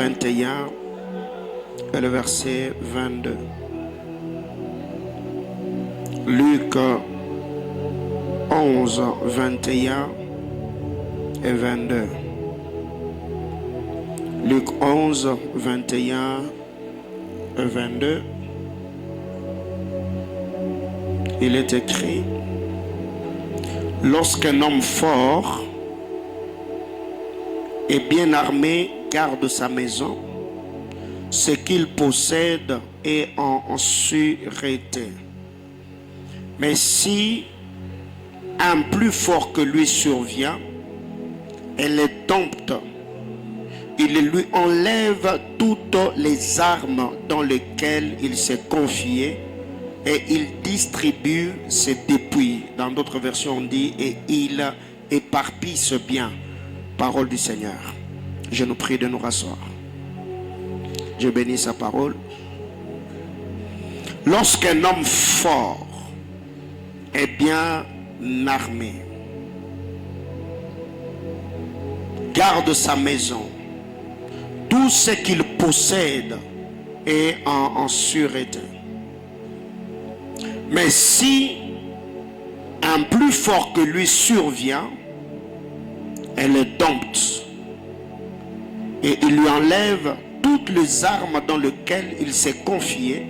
21 et le verset 22. Luc 11, 21 et 22. Luc 11, 21 et 22. Il est écrit: lorsqu'un homme fort et bien armé garde sa maison, ce qu'il possède est en sûreté. Mais si un plus fort que lui survient et le dompte, il lui enlève toutes les armes dans lesquelles il s'est confié et il distribue ses dépouilles. Dans d'autres versions on dit et il éparpille ce bien. Parole du Seigneur. Je nous prie de nous rasseoir. Je bénis sa parole. Lorsqu'un homme fort est bien armé, garde sa maison, tout ce qu'il possède est en sûreté. Mais si un plus fort que lui survient, elle le dompte et il lui enlève toutes les armes dans lesquelles il s'est confié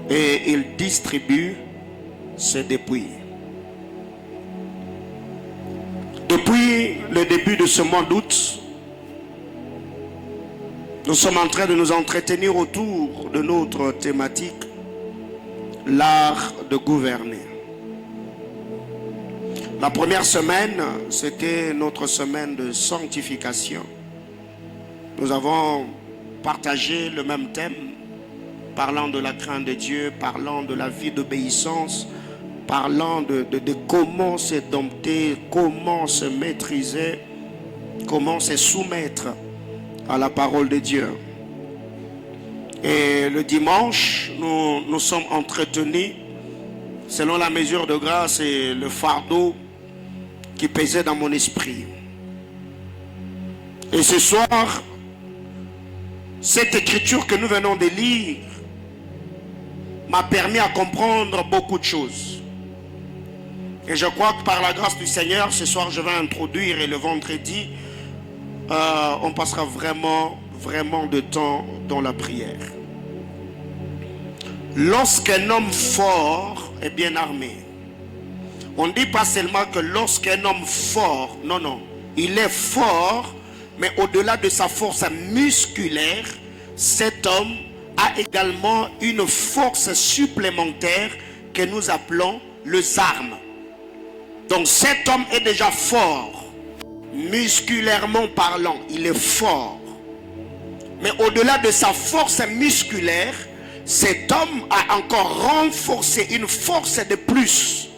et il distribue ses dépouilles. Depuis le début de ce mois d'août, nous sommes en train de nous entretenir autour de notre thématique, l'art de gouverner. La première semaine, c'était notre semaine de sanctification. Nous avons partagé le même thème, parlant de la crainte de Dieu, parlant de la vie d'obéissance, parlant de comment se dompter, comment se maîtriser, comment se soumettre à la parole de Dieu. Et le dimanche, nous sommes entretenus selon la mesure de grâce et le fardeau qui pesait dans mon esprit. Et ce soir, cette écriture que nous venons de lire m'a permis à comprendre beaucoup de choses. Et je crois que par la grâce du Seigneur, ce soir je vais introduire, et le vendredi, on passera vraiment de temps dans la prière. Lorsqu'un homme fort est bien armé, on ne dit pas seulement que lorsqu'un homme fort, non, il est fort, mais au-delà de sa force musculaire, cet homme a également une force supplémentaire que nous appelons les armes. Donc cet homme est déjà fort, musculairement parlant, il est fort. Mais au-delà de sa force musculaire, cet homme a encore renforcé une force de plus,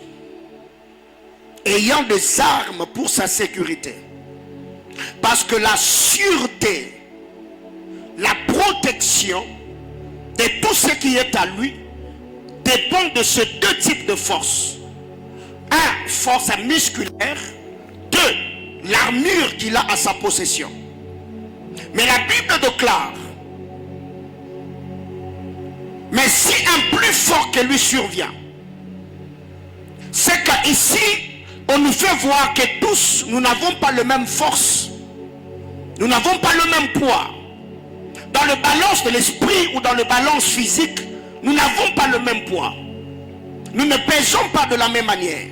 ayant des armes pour sa sécurité. Parce que la sûreté, la protection de tout ce qui est à lui dépend de ces deux types de forces. Un, force musculaire. Deux, l'armure qu'il a à sa possession. Mais la Bible déclare: mais si un plus fort que lui survient, c'est qu'ici, on nous fait voir que tous, nous n'avons pas la même force. Nous n'avons pas le même poids. Dans le balance de l'esprit ou dans le balance physique, nous n'avons pas le même poids. Nous ne pesons pas de la même manière.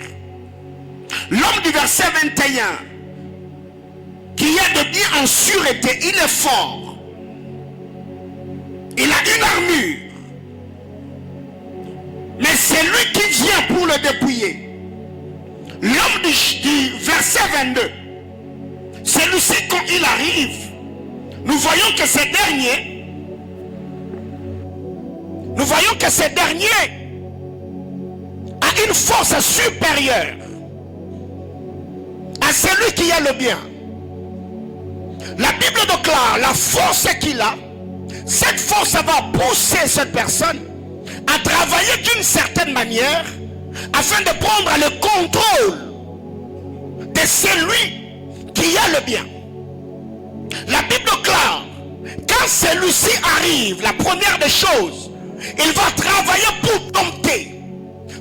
L'homme du verset 21, qui est de bien en sûreté, il est fort. Il a une armure. Mais c'est lui qui vient pour le dépouiller. L'homme du verset 22, celui-ci, quand il arrive, nous voyons que ce dernier a une force supérieure à celui qui a le bien. La Bible déclare la force qu'il a. Cette force va pousser cette personne à travailler d'une certaine manière afin de prendre le contrôle de celui qui a le bien. La Bible déclare quand celui-ci arrive, la première des choses, il va travailler pour dompter,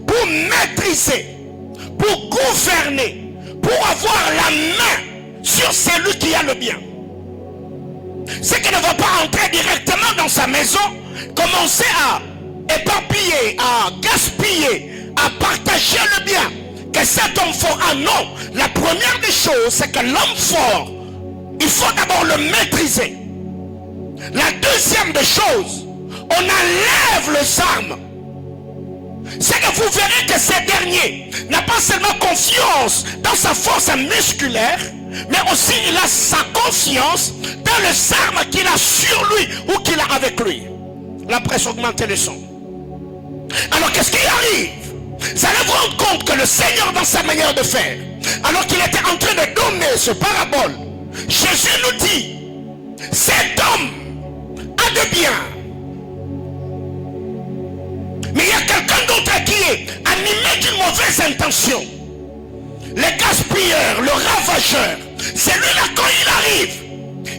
pour maîtriser, pour gouverner, pour avoir la main sur celui qui a le bien. C'est qu'il ne va pas entrer directement dans sa maison, commencer à éparpiller, à gaspiller, à partager le bien que cet homme fort a. Non, la première des choses, c'est que l'homme fort, il faut d'abord le maîtriser. La deuxième des choses, on enlève les armes. C'est que vous verrez que ce dernier n'a pas seulement confiance dans sa force musculaire, mais aussi il a sa confiance dans les armes qu'il a sur lui ou qu'il a avec lui. La presse augmente le son. Alors qu'est-ce qui arrive? Vous allez vous rendre compte que le Seigneur, dans sa manière de faire, alors qu'il était en train de donner ce parabole, Jésus nous dit, cet homme a de bien, mais il y a quelqu'un d'autre qui est animé d'une mauvaise intention. Le gaspilleur, le ravageur, celui-là, quand il arrive,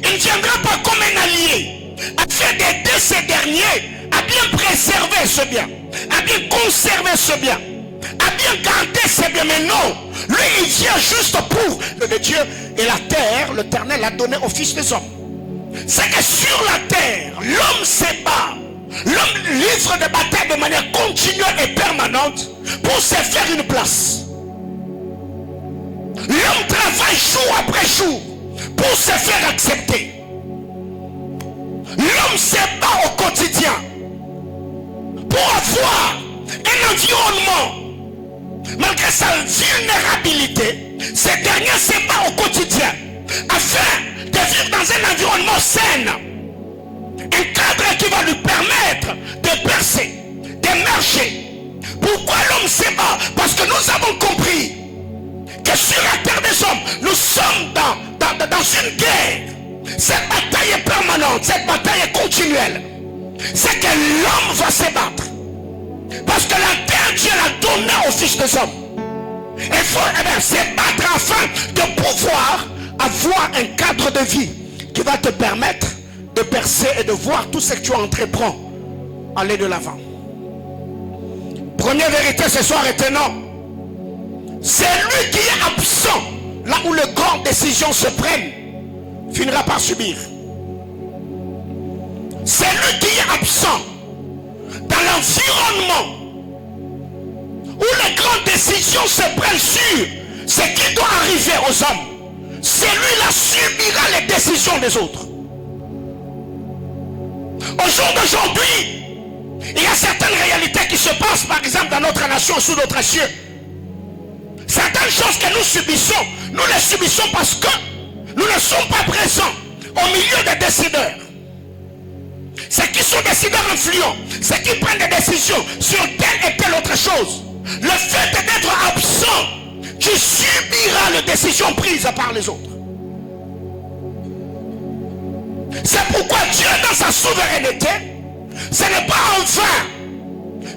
il ne viendra pas comme un allié afin d'aider ces derniers à bien préserver ce bien, à bien conserver ce bien, à bien garder ce bien. Mais non, lui il vient juste pour le Dieu et la terre. L'Éternel a donné au Fils des hommes. C'est que sur la terre, l'homme se bat, l'homme livre des batailles de manière continuelle et permanente pour se faire une place. L'homme travaille jour après jour pour se faire accepter. L'homme se bat au quotidien pour avoir un environnement. Malgré sa vulnérabilité, ce dernier se bat au quotidien afin de vivre dans un environnement sain. Un cadre qui va lui permettre de percer, d'émerger. Pourquoi l'homme se bat? Parce que nous avons compris que sur la terre des hommes, nous sommes dans une guerre. Cette bataille est permanente, cette bataille est continuelle. C'est que l'homme va se battre. Parce que la terre, Dieu l'a donnée au Fils des hommes. Il faut se battre afin de pouvoir avoir un cadre de vie qui va te permettre de percer et de voir tout ce que tu entreprends aller de l'avant. Première vérité ce soir est non. C'est lui qui est absent là où les grandes décisions se prennent finira par subir. C'est lui qui est absent dans l'environnement où les grandes décisions se prennent sur ce qui doit arriver aux hommes. Celui-là subira les décisions des autres. Au jour d'aujourd'hui, il y a certaines réalités qui se passent, par exemple, dans notre nation, sous notre cieux. Certaines choses que nous subissons, nous les subissons parce que nous ne sommes pas présents au milieu des décideurs. Ceux qui sont décideurs influents, ceux qui prennent des décisions sur telle et telle autre chose. Le fait d'être absent, tu subiras les décisions prises par les autres. C'est pourquoi Dieu, dans sa souveraineté, ce n'est pas en vain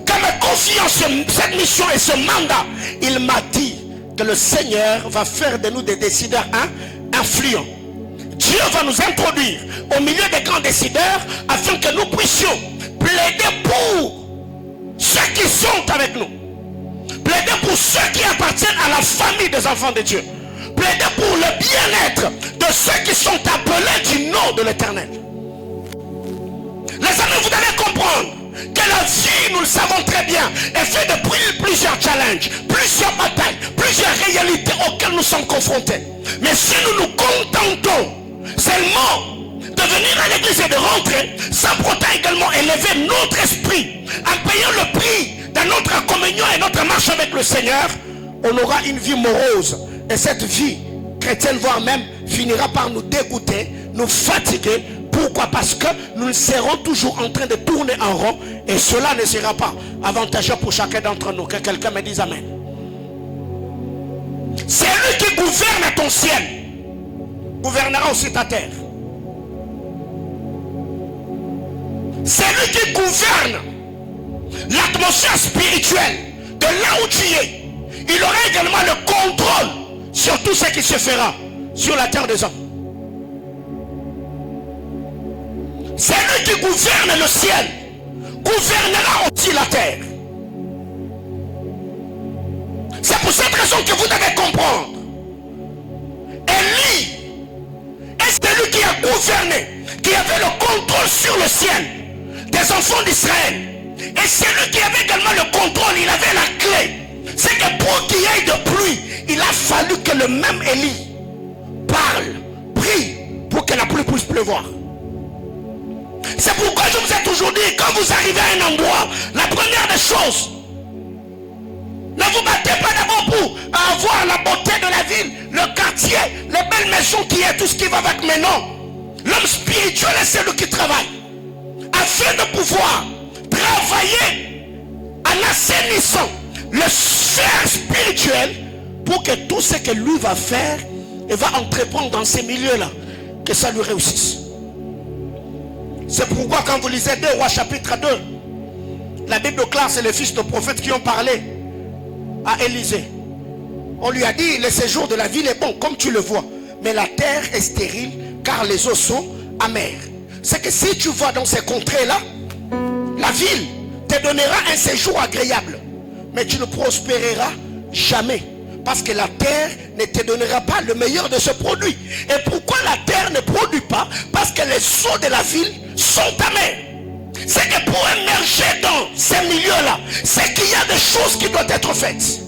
que me confie cette mission et ce mandat. Il m'a dit que le Seigneur va faire de nous des décideurs influents. Dieu va nous introduire au milieu des grands décideurs afin que nous puissions plaider pour ceux qui sont avec nous. Plaider pour ceux qui appartiennent à la famille des enfants de Dieu. Plaider pour le bien-être de ceux qui sont appelés du nom de l'Éternel. Les amis, vous devez comprendre que la vie, nous le savons très bien, est faite de plusieurs challenges, plusieurs batailles, plusieurs réalités auxquelles nous sommes confrontés. Mais si nous nous contentons seulement de venir à l'église et de rentrer, sans pourtant également élever notre esprit, en payant le prix de notre communion et notre marche avec le Seigneur, on aura une vie morose. Et cette vie chrétienne, voire même, finira par nous dégoûter, nous fatiguer. Pourquoi? Parce que nous serons toujours en train de tourner en rond. Et cela ne sera pas avantageux pour chacun d'entre nous. Que quelqu'un me dise Amen. C'est lui qui gouverne ton ciel, gouvernera aussi ta terre. C'est lui qui gouverne l'atmosphère spirituelle de là où tu es. Il aura également le contrôle sur tout ce qui se fera sur la terre des hommes. Celui qui gouverne le ciel gouvernera aussi la terre. C'est pour cette raison que vous devez comprendre. Élie est celui qui a gouverné, qui avait le contrôle sur le ciel des enfants d'Israël. Et celui qui avait également le contrôle, il avait la clé. C'est que pour qu'il y ait de pluie, il a fallu que le même Élie parle, prie pour que la pluie puisse pleuvoir. C'est pourquoi je vous ai toujours dit, quand vous arrivez à un endroit, la première des choses, ne vous battez pas d'abord pour avoir la beauté de la ville, le quartier, les belles maisons qui est, tout ce qui va avec. Mais non, l'homme spirituel est celui qui travaille afin de pouvoir travailler en assainissant le sphère spirituel pour que tout ce que lui va faire et va entreprendre dans ces milieux-là, que ça lui réussisse. C'est pourquoi quand vous lisez 2 Rois chapitre 2, la Bible déclare, c'est les fils de prophètes qui ont parlé à Élisée. On lui a dit, le séjour de la ville est bon, comme tu le vois, mais la terre est stérile, car les eaux sont amères. C'est que si tu vas dans ces contrées-là, la ville te donnera un séjour agréable, mais tu ne prospéreras jamais, parce que la terre ne te donnera pas le meilleur de ce produit. Et pourquoi la terre ne produit pas? Parce que les eaux de la ville sont amères. C'est que pour émerger dans ces milieux-là, c'est qu'il y a des choses qui doivent être faites.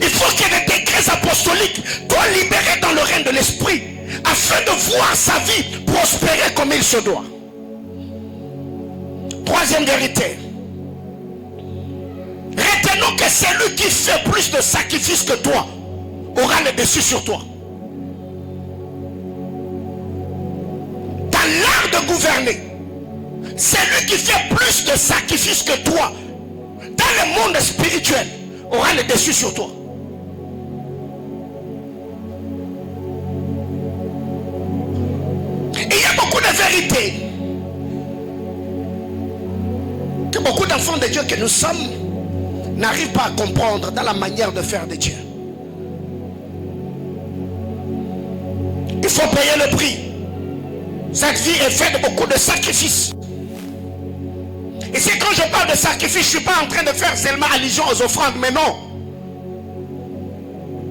Il faut que les décrets apostoliques soient libérés dans le règne de l'esprit, afin de voir sa vie prospérer comme il se doit. Troisième vérité. Retenons que celui qui fait plus de sacrifices que toi aura le dessus sur toi. Dans l'art de gouverner, celui qui fait plus de sacrifices que toi dans le monde spirituel aura le dessus sur toi. Et il y a beaucoup de vérités que beaucoup d'enfants de Dieu que nous sommes n'arrivent pas à comprendre dans la manière de faire de Dieu. Il faut payer le prix. Cette vie est faite de beaucoup de sacrifices. Et c'est quand je parle de sacrifice, je ne suis pas en train de faire seulement allusion aux offrandes, mais non.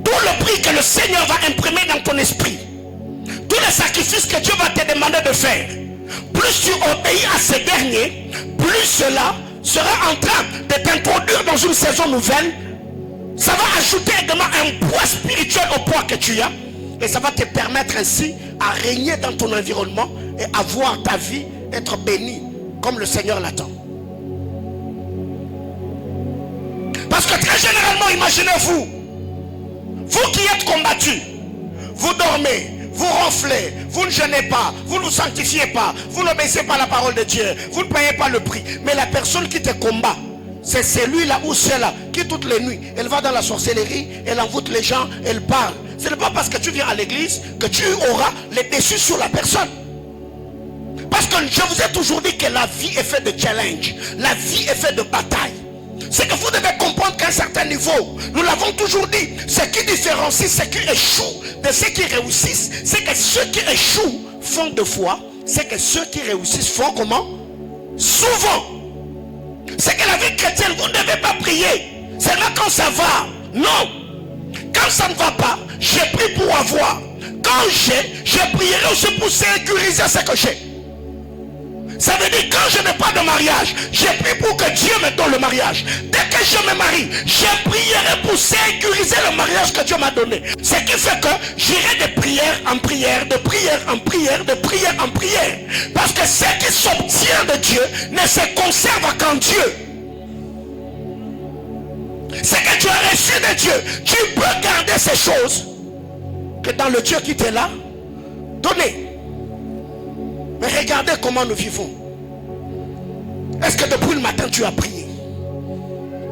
Tout le prix que le Seigneur va imprimer dans ton esprit, tous les sacrifices que Dieu va te demander de faire, plus tu obéis à ces derniers, plus cela sera en train de t'introduire dans une saison nouvelle. Ça va ajouter également un poids spirituel au poids que tu as. Et ça va te permettre ainsi à régner dans ton environnement et à voir ta vie être bénie comme le Seigneur l'attend. Parce que très généralement, imaginez-vous, vous qui êtes combattus, vous dormez, vous ronflez, vous ne jeûnez pas, vous ne sanctifiez pas, vous n'obéissez pas à la parole de Dieu, vous ne payez pas le prix. Mais la personne qui te combat, c'est celui-là ou celle-là qui toutes les nuits, elle va dans la sorcellerie, elle envoûte les gens, elle parle. Ce n'est pas parce que tu viens à l'église que tu auras les dessus sur la personne. Parce que je vous ai toujours dit que la vie est faite de challenge, la vie est faite de bataille. C'est que vous devez comprendre qu'à un certain niveau, nous l'avons toujours dit, ce qui différencie ceux qui échouent de ceux qui réussissent, c'est que ceux qui échouent font de foi, c'est que ceux qui réussissent font comment? Souvent. C'est que la vie chrétienne, vous ne devez pas prier seulement quand ça va. Non. Quand ça ne va pas, j'ai pris pour avoir. Quand je prierai aussi pour sécuriser ce que j'ai. Ça veut dire quand je n'ai pas de mariage, j'ai prié pour que Dieu me donne le mariage. Dès que je me marie, je prierai pour sécuriser le mariage que Dieu m'a donné. Ce qui fait que j'irai de prière en prière, de prière en prière, de prière en prière. Parce que ce qui s'obtient de Dieu ne se conserve qu'en Dieu. Ce que tu as reçu de Dieu, tu peux garder ces choses que dans le Dieu qui t'est là, donné. Mais regardez comment nous vivons. Est-ce que depuis le matin tu as prié?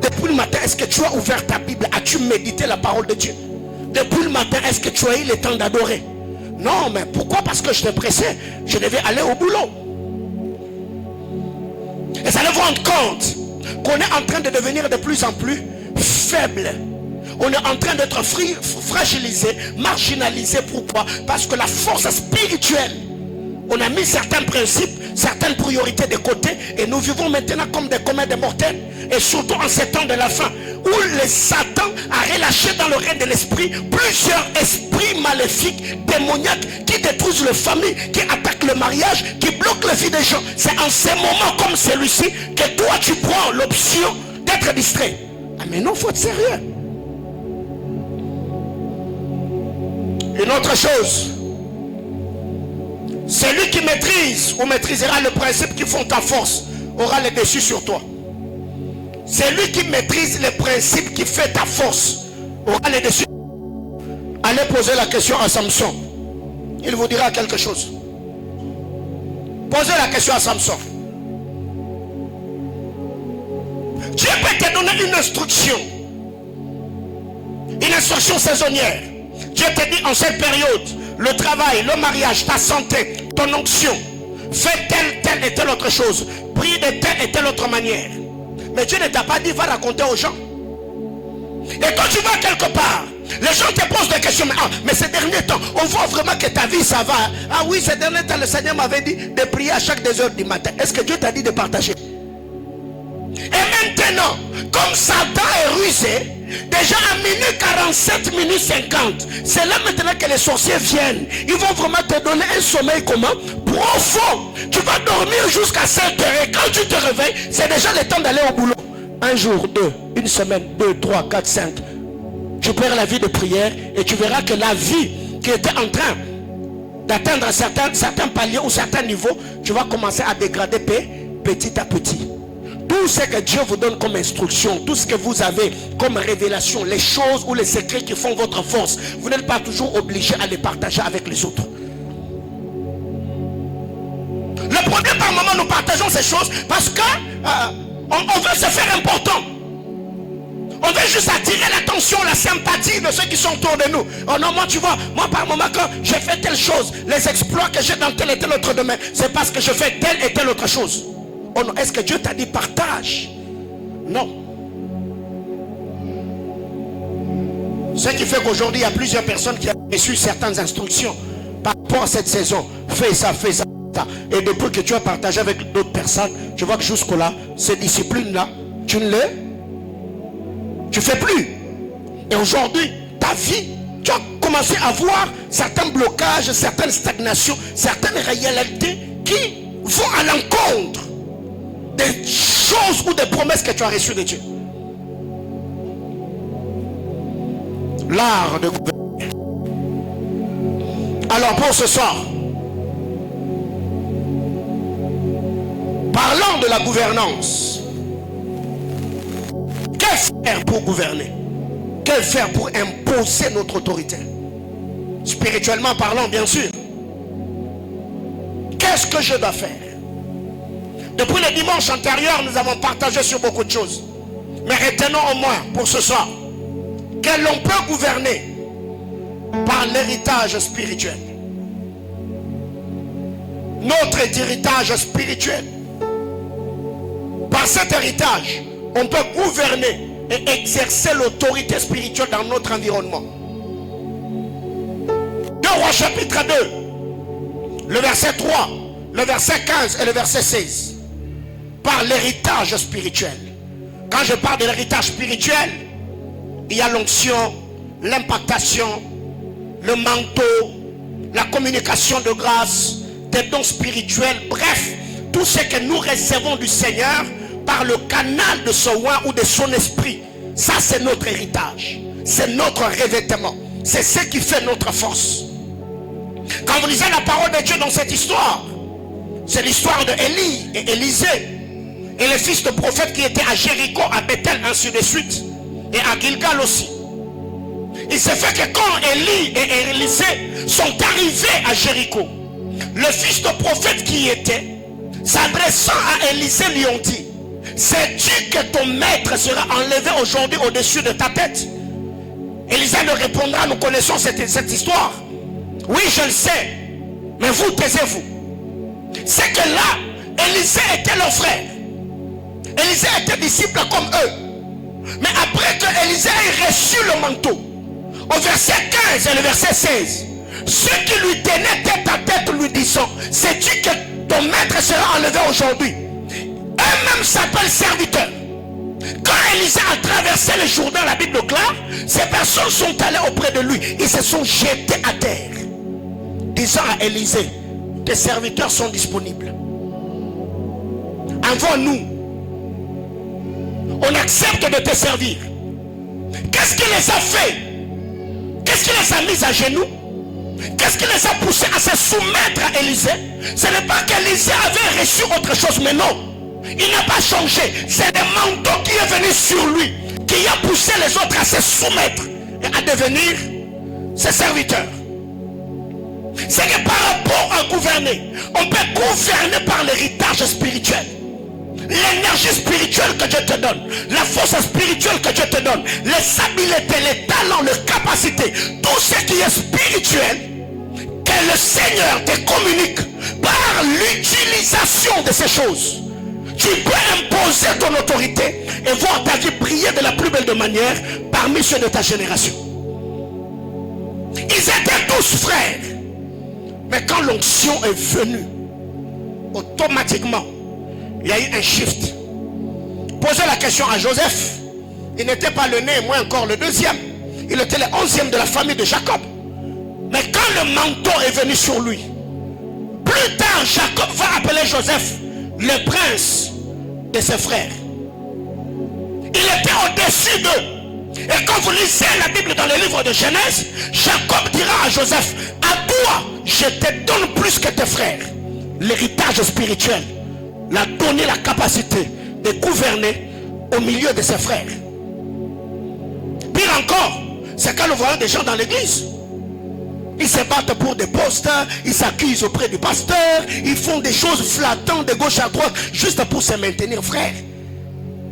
Depuis le matin, est-ce que tu as ouvert ta Bible? As-tu médité la parole de Dieu? Depuis le matin, est-ce que tu as eu le temps d'adorer? Non, mais pourquoi? Parce que je te pressais. Je devais aller au boulot. Et ça allez vous rendre compte qu'on est en train de devenir de plus en plus faible. On est en train d'être fragilisé, marginalisé. Pourquoi? Parce que la force spirituelle On a mis certains principes, certaines priorités de côté et nous vivons maintenant comme des communs des mortels. Et surtout en ces temps de la fin où le Satan a relâché dans le règne de l'esprit plusieurs esprits maléfiques, démoniaques qui détruisent les familles, qui attaquent le mariage, qui bloquent la vie des gens. C'est en ces moments comme celui-ci que toi tu prends l'option d'être distrait. Ah mais non, il faut être sérieux. Une autre chose, celui qui maîtrise ou maîtrisera le principe qui font ta force aura le dessus sur toi. Celui qui maîtrise le principe qui fait ta force aura le dessus. Allez poser la question à Samson. Il vous dira quelque chose. Posez la question à Samson. Dieu peut te donner une instruction saisonnière. Dieu te dit en cette période, le travail, le mariage, ta santé, ton onction, fais telle et telle autre chose, prie de telle et telle autre manière. Mais Dieu ne t'a pas dit va raconter aux gens. Et quand tu vas quelque part, les gens te posent des questions. Mais ces derniers temps, on voit vraiment que ta vie ça va. Ah oui, ces derniers temps, le Seigneur m'avait dit de prier à chaque 2 heures du matin. Est-ce que Dieu t'a dit de partager? Et maintenant, comme Satan est rusé, déjà à minuit 47, minuit 50, c'est là maintenant que les sorciers viennent. Ils vont vraiment te donner un sommeil comment? Profond. Tu vas dormir jusqu'à 7 heures et quand tu te réveilles, c'est déjà le temps d'aller au boulot. Un jour, 2, une semaine, 2, 3, 4, 5. Tu perds la vie de prière et tu verras que la vie qui était en train d'atteindre certains paliers ou certains niveaux, tu vas commencer à dégrader petit à petit. Tout ce que Dieu vous donne comme instruction, tout ce que vous avez comme révélation, les choses ou les secrets qui font votre force, vous n'êtes pas toujours obligé à les partager avec les autres. Le problème, par moment, nous partageons ces choses parce que on veut se faire important. On veut juste attirer l'attention, la sympathie de ceux qui sont autour de nous. Oh non, moi tu vois, moi par moment quand j'ai fait telle chose, les exploits que j'ai dans tel et tel autre domaine, c'est parce que je fais telle et telle autre chose. Oh non, est-ce que Dieu t'a dit partage? Non. Ce qui fait qu'aujourd'hui, il y a plusieurs personnes qui ont reçu certaines instructions par rapport à cette saison. Fais ça, fais ça. Et depuis que tu as partagé avec d'autres personnes, tu vois que jusque-là, ces disciplines-là, tu ne fais plus. Et aujourd'hui, ta vie, tu as commencé à voir certains blocages, certaines stagnations, certaines réalités qui vont à l'encontre des choses ou des promesses que tu as reçues de Dieu. L'art de gouverner. Alors pour ce soir, parlons de la gouvernance. Que faire pour gouverner? Que faire pour imposer notre autorité? Spirituellement parlant, bien sûr. Qu'est-ce que je dois faire? Depuis le dimanche antérieur, nous avons partagé sur beaucoup de choses. Mais retenons au moins pour ce soir que l'on peut gouverner par l'héritage spirituel. Notre héritage spirituel. Par cet héritage, on peut gouverner et exercer l'autorité spirituelle dans notre environnement. 2 Rois chapitre 2, le verset 3, le verset 15 et le verset 16. Par l'héritage spirituel. Quand je parle de l'héritage spirituel, il y a l'onction, l'impactation, le manteau, la communication de grâce, des dons spirituels, bref, tout ce que nous recevons du Seigneur par le canal de son oin ou de son esprit. Ça, c'est notre héritage. C'est notre revêtement. C'est ce qui fait notre force. Quand vous lisez la parole de Dieu dans cette histoire, c'est l'histoire de Élie et Élisée. Et les fils de prophètes qui étaient à Jéricho, à Bethel, ainsi de suite. Et à Gilgal aussi. Il s'est fait que quand Élie et Élisée sont arrivés à Jéricho, le fils de prophète qui y était, s'adressant à Élisée, lui ont dit: sais-tu que ton maître sera enlevé aujourd'hui au-dessus de ta tête? Élisée leur répondra: nous connaissons cette histoire. Oui, je le sais. Mais vous, taisez-vous. C'est que là, Élisée était leur frère. Élisée était disciple comme eux. Mais après que Élisée ait reçu le manteau, au verset 15 et le verset 16, Ceux qui lui tenaient tête à tête lui disant, sais-tu que ton maître sera enlevé aujourd'hui? Eux-mêmes s'appellent serviteurs. Quand Élisée a traversé le Jourdain, la Bible déclare, ces personnes sont allées auprès de lui. Ils se sont jetés à terre, disant à Élisée, tes serviteurs sont disponibles. Envoie-nous. On accepte de te servir. Qu'est-ce qui les a fait? Qu'est-ce qui les a mis à genoux? Qu'est-ce qui les a poussés à se soumettre à Élisée? Ce n'est pas qu'Élisée avait reçu autre chose, mais non. Il n'a pas changé. C'est le manteau qui est venu sur lui, qui a poussé les autres à se soumettre et à devenir ses serviteurs. C'est que par rapport à gouverner, on peut gouverner par l'héritage spirituel. L'énergie spirituelle que Dieu te donne, la force spirituelle que Dieu te donne, les habiletés, les talents, les capacités, tout ce qui est spirituel, que le Seigneur te communique par l'utilisation de ces choses. Tu peux imposer ton autorité et voir ta vie briller de la plus belle de manière parmi ceux de ta génération. Ils étaient tous frères. Mais quand l'onction est venue, automatiquement, il y a eu un shift. Posez la question à Joseph. Il n'était pas le né, moi encore le deuxième. Il était le 11e de la famille de Jacob. Mais quand le manteau est venu sur lui, plus tard, Jacob va appeler Joseph le prince de ses frères. Il était au-dessus d'eux. Et quand vous lisez la Bible dans le livre de Genèse, Jacob dira à Joseph, à toi, je te donne plus que tes frères. L'héritage spirituel l'a donné la capacité de gouverner au milieu de ses frères. Pire encore, c'est quand nous voyons des gens dans l'église. Ils se battent pour des postes, ils s'accusent auprès du pasteur, ils font des choses flattantes de gauche à droite juste pour se maintenir frère.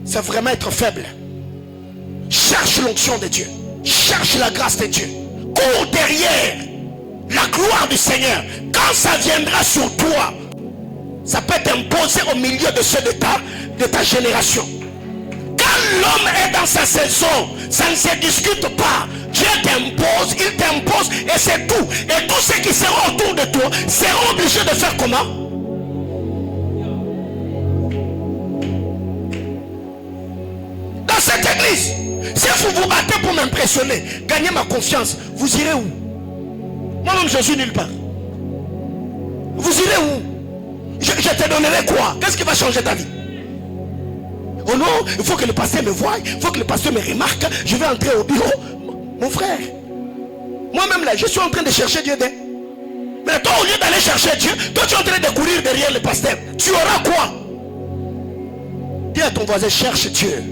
C'est vraiment être faible. Cherche l'onction de Dieu, cherche la grâce de Dieu, cours derrière la gloire du Seigneur. Quand ça viendra sur toi, ça peut t'imposer au milieu de ceux de ta génération. Quand l'homme est dans sa saison, ça ne se discute pas. Dieu t'impose, il t'impose et c'est tout. Et tous ceux qui seront autour de toi seront obligés de faire comment? Dans cette église, si vous vous battez pour m'impressionner, gagner ma confiance, vous irez où? Moi-même je suis nulle part. Vous irez où? Je te donnerai quoi? Qu'est-ce qui va changer ta vie? Oh non, il faut que le pasteur me voie, il faut que le pasteur me remarque, je vais entrer au bureau. Mon frère, moi-même là, je suis en train de chercher Dieu. Mais toi, au lieu d'aller chercher Dieu, toi tu es en train de courir derrière le pasteur. Tu auras quoi? Dis à ton voisin, cherche Dieu.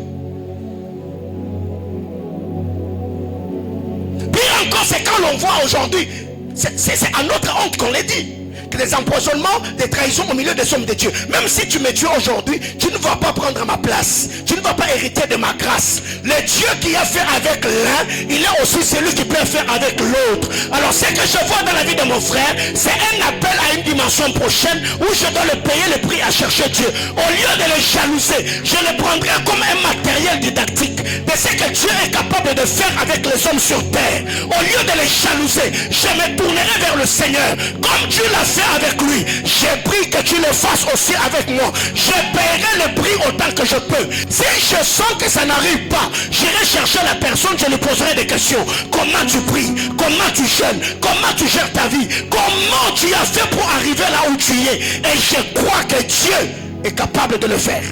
Pire encore, c'est quand l'on voit aujourd'hui, c'est à notre honte qu'on l'a dit, que des empoisonnements, des trahisons au milieu des hommes de Dieu. Même si tu me tues aujourd'hui, tu ne vas pas prendre ma place. Tu ne vas pas hériter de ma grâce. Le Dieu qui a fait avec l'un, il est aussi celui qui peut faire avec l'autre. Alors ce que je vois dans la vie de mon frère, c'est un appel à une dimension prochaine où je dois le payer le prix à chercher Dieu. Au lieu de le jalouser, je le prendrai comme un matériel didactique de ce que Dieu est capable de faire avec les hommes sur terre. Au lieu de les jalouser, je me tournerai vers le Seigneur. Comme Dieu l'a fait avec lui, j'ai pris que tu le fasses aussi avec moi. Je paierai le prix autant que je peux. Si je sens que ça n'arrive pas, j'irai chercher la personne, je lui poserai des questions. Comment tu pries? Comment tu jeûnes? Comment tu gères ta vie? Comment tu as fait pour arriver là où tu es? Et je crois que Dieu est capable de le faire.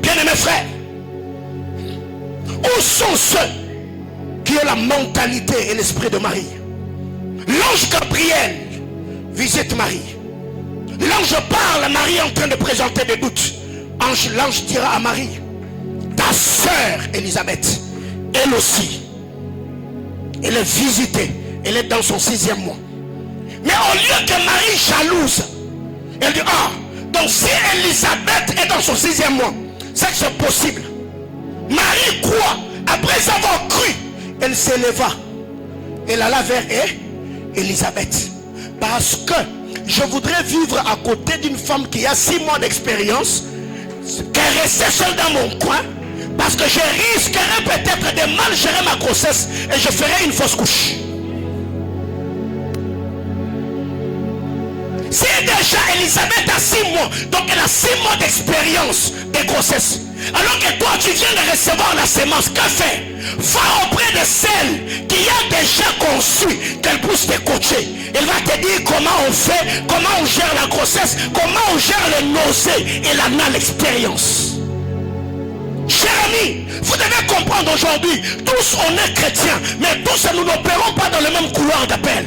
Bien-aimés frères, où sont ceux qui ont la mentalité et l'esprit de Marie? L'ange Gabriel visite Marie. L'ange parle à Marie en train de présenter des doutes. L'ange dira à Marie, ta sœur Élisabeth, elle aussi, elle est visitée. Elle est dans son 6e mois. Mais au lieu que Marie jalouse, elle dit, ah, donc si Élisabeth est dans son 6e mois, c'est que c'est possible. Marie croit, après avoir cru, elle s'éleva. Elle alla vers Élisabeth. Parce que je voudrais vivre à côté d'une femme qui a 6 mois d'expérience, qui est restée seule dans mon coin, parce que je risquerais peut-être de mal gérer ma grossesse et je ferai une fausse couche. déjà Elisabeth a 6 mois. Donc elle a 6 mois d'expérience de grossesse. Alors que toi tu viens de recevoir la sémence. Qu'a fait? Va auprès de celle qui a déjà conçu, qu'elle puisse te coacher. Elle va te dire comment on fait, comment on gère la grossesse, comment on gère les nausées. Elle en a l'expérience. Chers amis, vous devez comprendre aujourd'hui, tous on est chrétiens, mais tous nous n'opérons pas dans le même couloir d'appel.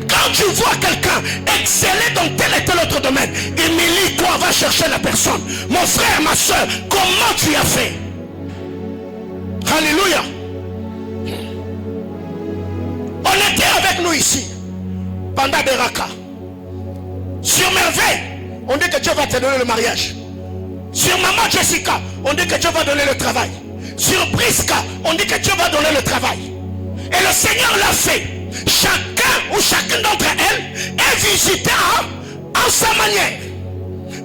Quand tu vois quelqu'un exceller dans tel et tel autre domaine, humilie-toi, va chercher la personne. Mon frère, ma soeur, comment tu as fait? Alléluia. On était avec nous ici pendant des rakas. Sur Merveille, on dit que Dieu va te donner le mariage. Sur Maman Jessica, on dit que Dieu va donner le travail. Sur Prisca, on dit que Dieu va donner le travail. Et le Seigneur l'a fait. Chacun ou chacune d'entre elles est visité en sa manière.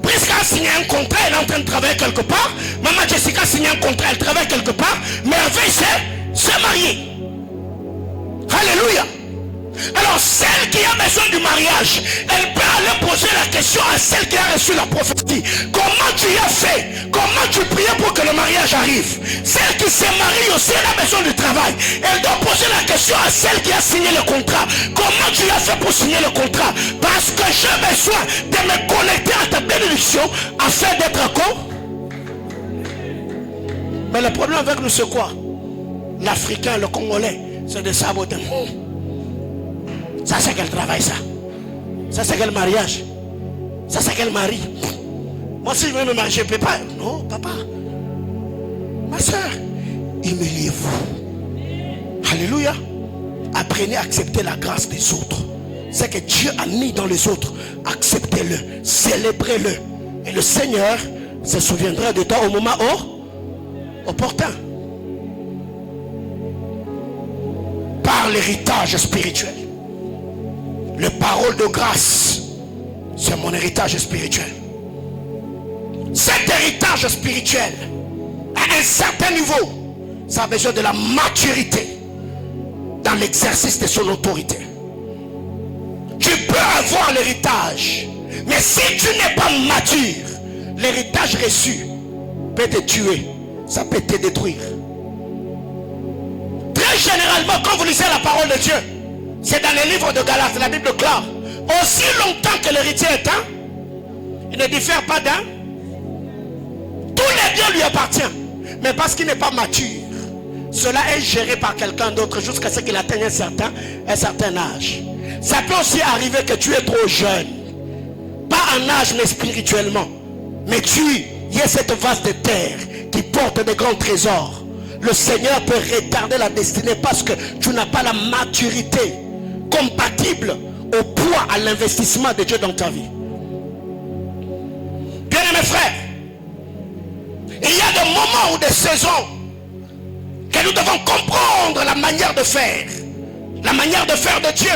Prisca a signé un contrat, elle est en train de travailler quelque part. Maman Jessica a signé un contrat, elle travaille quelque part. Merveille s'est mariée. Alléluia. Alors celle qui a besoin du mariage, elle peut aller poser la question à celle qui a reçu la prophétie. Comment tu as fait? Comment tu priais pour que le mariage arrive? Celle qui s'est mariée aussi, elle a besoin du travail. Elle doit poser la question à celle qui a signé le contrat. Comment tu as fait pour signer le contrat? Parce que j'ai besoin de me connecter à ta bénédiction afin d'être encore. Mais le problème avec nous c'est quoi? L'Africain, le Congolais, c'est de saboter. Ça c'est quel travail ça? Ça c'est quel mariage? Ça c'est quel mari? Moi si je veux me marier, je ne peux pas. Non, papa. Ma soeur, humiliez-vous. Alléluia. Apprenez à accepter la grâce des autres. Ce que Dieu a mis dans les autres, acceptez-le, célébrez-le. Et le Seigneur se souviendra de toi au moment opportun. Par l'héritage spirituel. Les paroles de grâce, c'est mon héritage spirituel. Cet héritage spirituel, à un certain niveau, ça a besoin de la maturité dans l'exercice de son autorité. Tu peux avoir l'héritage, mais si tu n'es pas mature, l'héritage reçu peut te tuer, ça peut te détruire. Très généralement, quand vous lisez la parole de Dieu, c'est dans les livres de Galates, la Bible clare. Aussi longtemps que l'héritier est un, il ne diffère pas d'un. Tous les biens lui appartiennent. Mais parce qu'il n'est pas mature, cela est géré par quelqu'un d'autre jusqu'à ce qu'il atteigne un certain âge. Ça peut aussi arriver que tu es trop jeune. Pas en âge mais spirituellement. Mais il y a cette vase de terre qui porte de grands trésors. Le Seigneur peut retarder la destinée parce que tu n'as pas la maturité compatible au poids, à l'investissement de Dieu dans ta vie. Bien aimés frères, il y a des moments ou des saisons que nous devons comprendre la manière de faire de Dieu,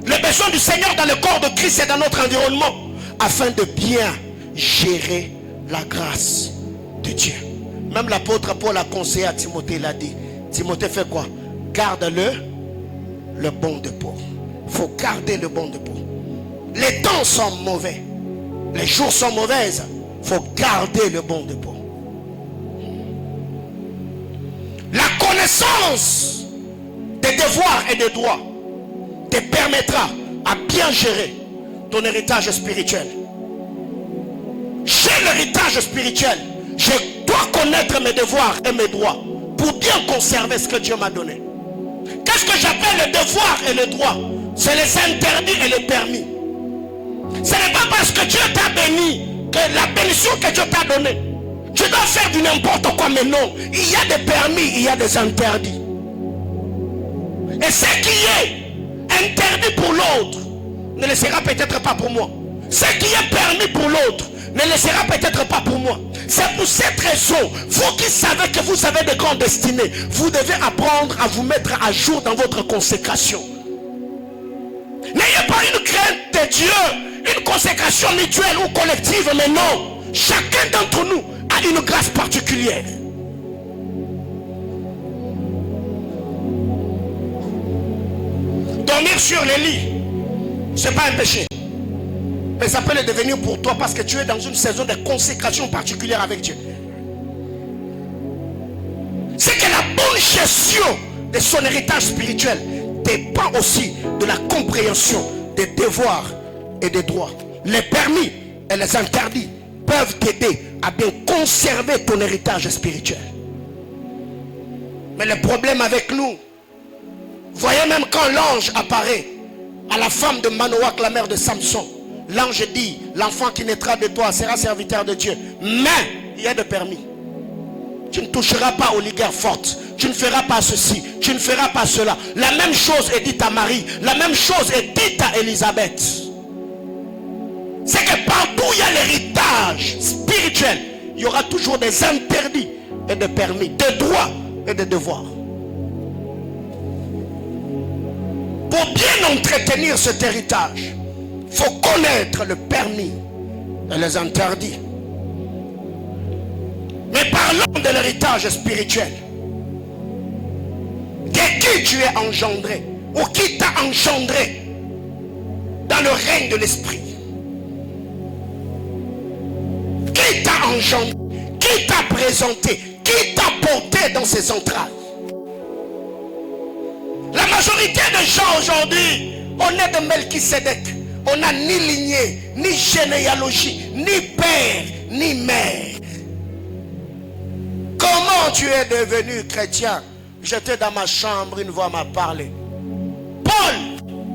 le besoin du Seigneur dans le corps de Christ et dans notre environnement, afin de bien gérer la grâce de Dieu. Même l'apôtre Paul a conseillé à Timothée, il a dit, Timothée fait quoi? Garde le bon dépôt. Il faut garder le bon dépôt. Les temps sont mauvais. Les jours sont mauvaises. Il faut garder le bon dépôt. La connaissance des devoirs et des droits te permettra à bien gérer ton héritage spirituel. J'ai l'héritage spirituel. Je dois connaître mes devoirs et mes droits pour bien conserver ce que Dieu m'a donné. Qu'est-ce que j'appelle les devoirs et les droits? C'est les interdits et les permis. Ce n'est pas parce que Dieu t'a béni que la bénédiction que Dieu t'a donnée, tu dois faire du n'importe quoi. Mais non, il y a des permis, il y a des interdits. Et ce qui est interdit pour l'autre ne le sera peut-être pas pour moi. Ce qui est permis pour l'autre ne le sera peut-être pas pour moi. C'est pour cette raison, vous qui savez que vous avez de grandes destinées, vous devez apprendre à vous mettre à jour dans votre consécration. N'ayez pas une crainte de Dieu, une consécration mutuelle ou collective, mais non. Chacun d'entre nous a une grâce particulière. Dormir sur les lits, ce n'est pas un péché. Mais ça peut le devenir pour toi parce que tu es dans une saison de consécration particulière avec Dieu. C'est que la bonne gestion de son héritage spirituel dépend aussi de la compréhension des devoirs et des droits. Les permis et les interdits peuvent t'aider à bien conserver ton héritage spirituel. Mais le problème avec nous, voyez, même quand l'ange apparaît à la femme de Manoach, la mère de Samson, l'ange dit, l'enfant qui naîtra de toi sera serviteur de Dieu. Mais il y a des permis. Tu ne toucheras pas aux ligueurs fortes. Tu ne feras pas ceci. Tu ne feras pas cela. La même chose est dite à Marie. La même chose est dite à Élisabeth. C'est que partout où il y a l'héritage spirituel, il y aura toujours des interdits et des permis, des droits et des devoirs. Pour bien entretenir cet héritage, il faut connaître le permis et les interdits. Mais parlons de l'héritage spirituel. De qui tu es engendré, ou qui t'a engendré dans le règne de l'esprit. Qui t'a engendré, qui t'a présenté, qui t'a porté dans ses entrailles. La majorité des gens aujourd'hui, on est de Melchisédek. On n'a ni lignée, ni généalogie, ni père, ni mère. Comment tu es devenu chrétien? J'étais dans ma chambre, une voix m'a parlé. Paul,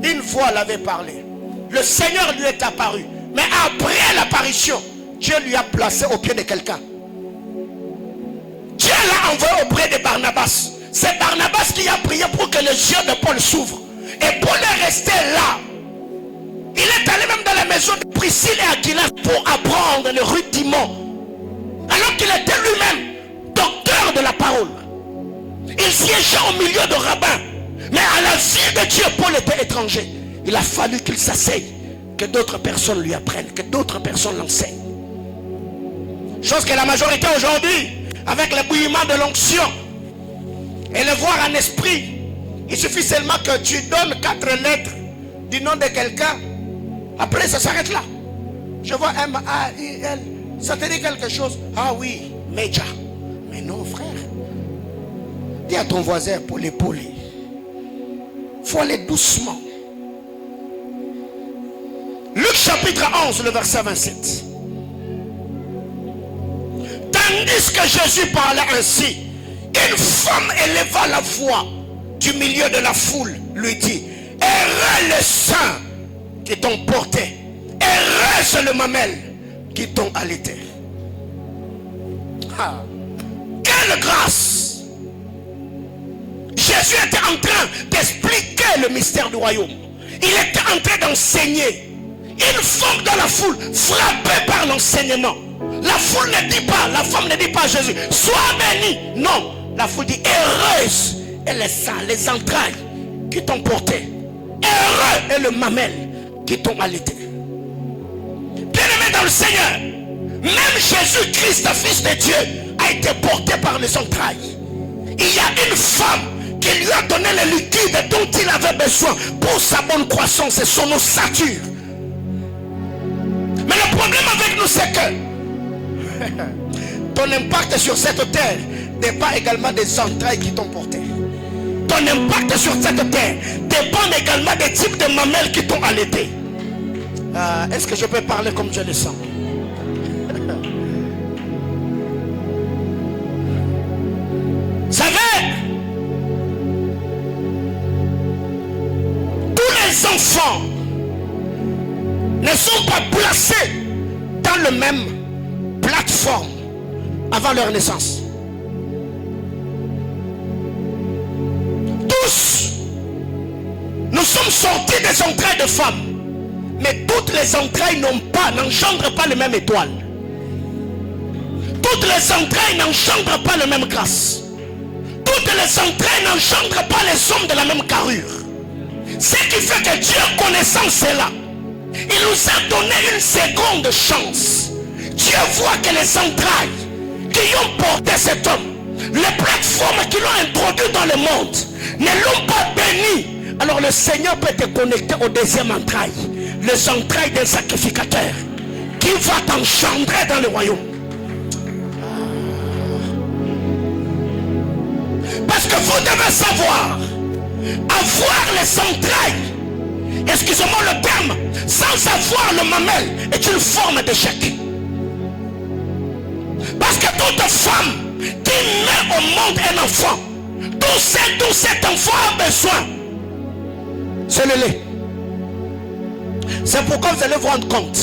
une voix l'avait parlé. Le Seigneur lui est apparu. Mais après l'apparition, Dieu lui a placé au pied de quelqu'un. Dieu l'a envoyé auprès de Barnabas. C'est Barnabas qui a prié pour que les yeux de Paul s'ouvrent. Et Paul est resté là. Il est allé même dans la maison de Priscille et Aquila pour apprendre le rudiment. Alors qu'il était lui-même docteur de la parole. Il siégeait au milieu de rabbins. Mais à la vie de Dieu, Paul était étranger. Il a fallu qu'il s'asseye, que d'autres personnes lui apprennent, que d'autres personnes l'enseignent. Chose que la majorité aujourd'hui, avec le bouillement de l'onction et le voir en esprit, il suffit seulement que tu donnes 4 lettres du nom de quelqu'un. Après ça s'arrête là. Je vois M-A-I-L. Ça te dit quelque chose? Ah oui, Major. Mais non, frère. Dis à ton voisin pour l'épauler. Il faut aller doucement. Luc chapitre 11, le verset 27. Tandis que Jésus parlait ainsi, une femme éleva la voix du milieu de la foule, lui dit: heureux les saints qui t'ont porté, heureuse le mamelle qui t'ont allaité. Ah, quelle grâce! Jésus était en train d'expliquer le mystère du royaume. Il était en train d'enseigner. Une femme dans la foule, frappée par l'enseignement. La foule ne dit pas, la femme ne dit pas à Jésus: sois béni. Non, la foule dit: heureuse est les seins, les entrailles qui t'ont porté. Heureux est le mamelle qui t'ont allaité. Bien-aimé dans le Seigneur, même Jésus-Christ, fils de Dieu, a été porté par les entrailles. Il y a une femme qui lui a donné le liquide dont il avait besoin pour sa bonne croissance et son ossature. Mais le problème avec nous, c'est que ton impact sur cette terre n'est pas également des entrailles qui t'ont porté. Ton impact sur cette terre dépend également des types de mamelles qui t'ont allaité. Est-ce que je peux parler comme je le sens? Vous savez, tous les enfants ne sont pas placés dans le même plateforme avant leur naissance. Tous, nous sommes sortis des entrailles de femmes, mais toutes les entrailles n'engendrent pas les mêmes étoiles. Toutes les entrailles n'engendrent pas la même grâce. Toutes les entrailles n'engendrent pas les hommes de la même carrure. Ce qui fait que Dieu, connaissant cela, il nous a donné une seconde chance. Dieu voit que les entrailles qui ont porté cet homme, les plateformes qui l'ont introduit dans le monde, ne l'ont pas béni. Alors le Seigneur peut te connecter au deuxième entraille, les entrailles d'un sacrificateur qui va t'engendrer dans le royaume. Parce que vous devez savoir, avoir les entrailles, excusez-moi le terme, sans avoir le mamelle est une forme d'échec. Parce que toute femme qui met au monde un enfant, tout cet enfant a besoin, c'est le lait. C'est pourquoi vous allez vous rendre compte,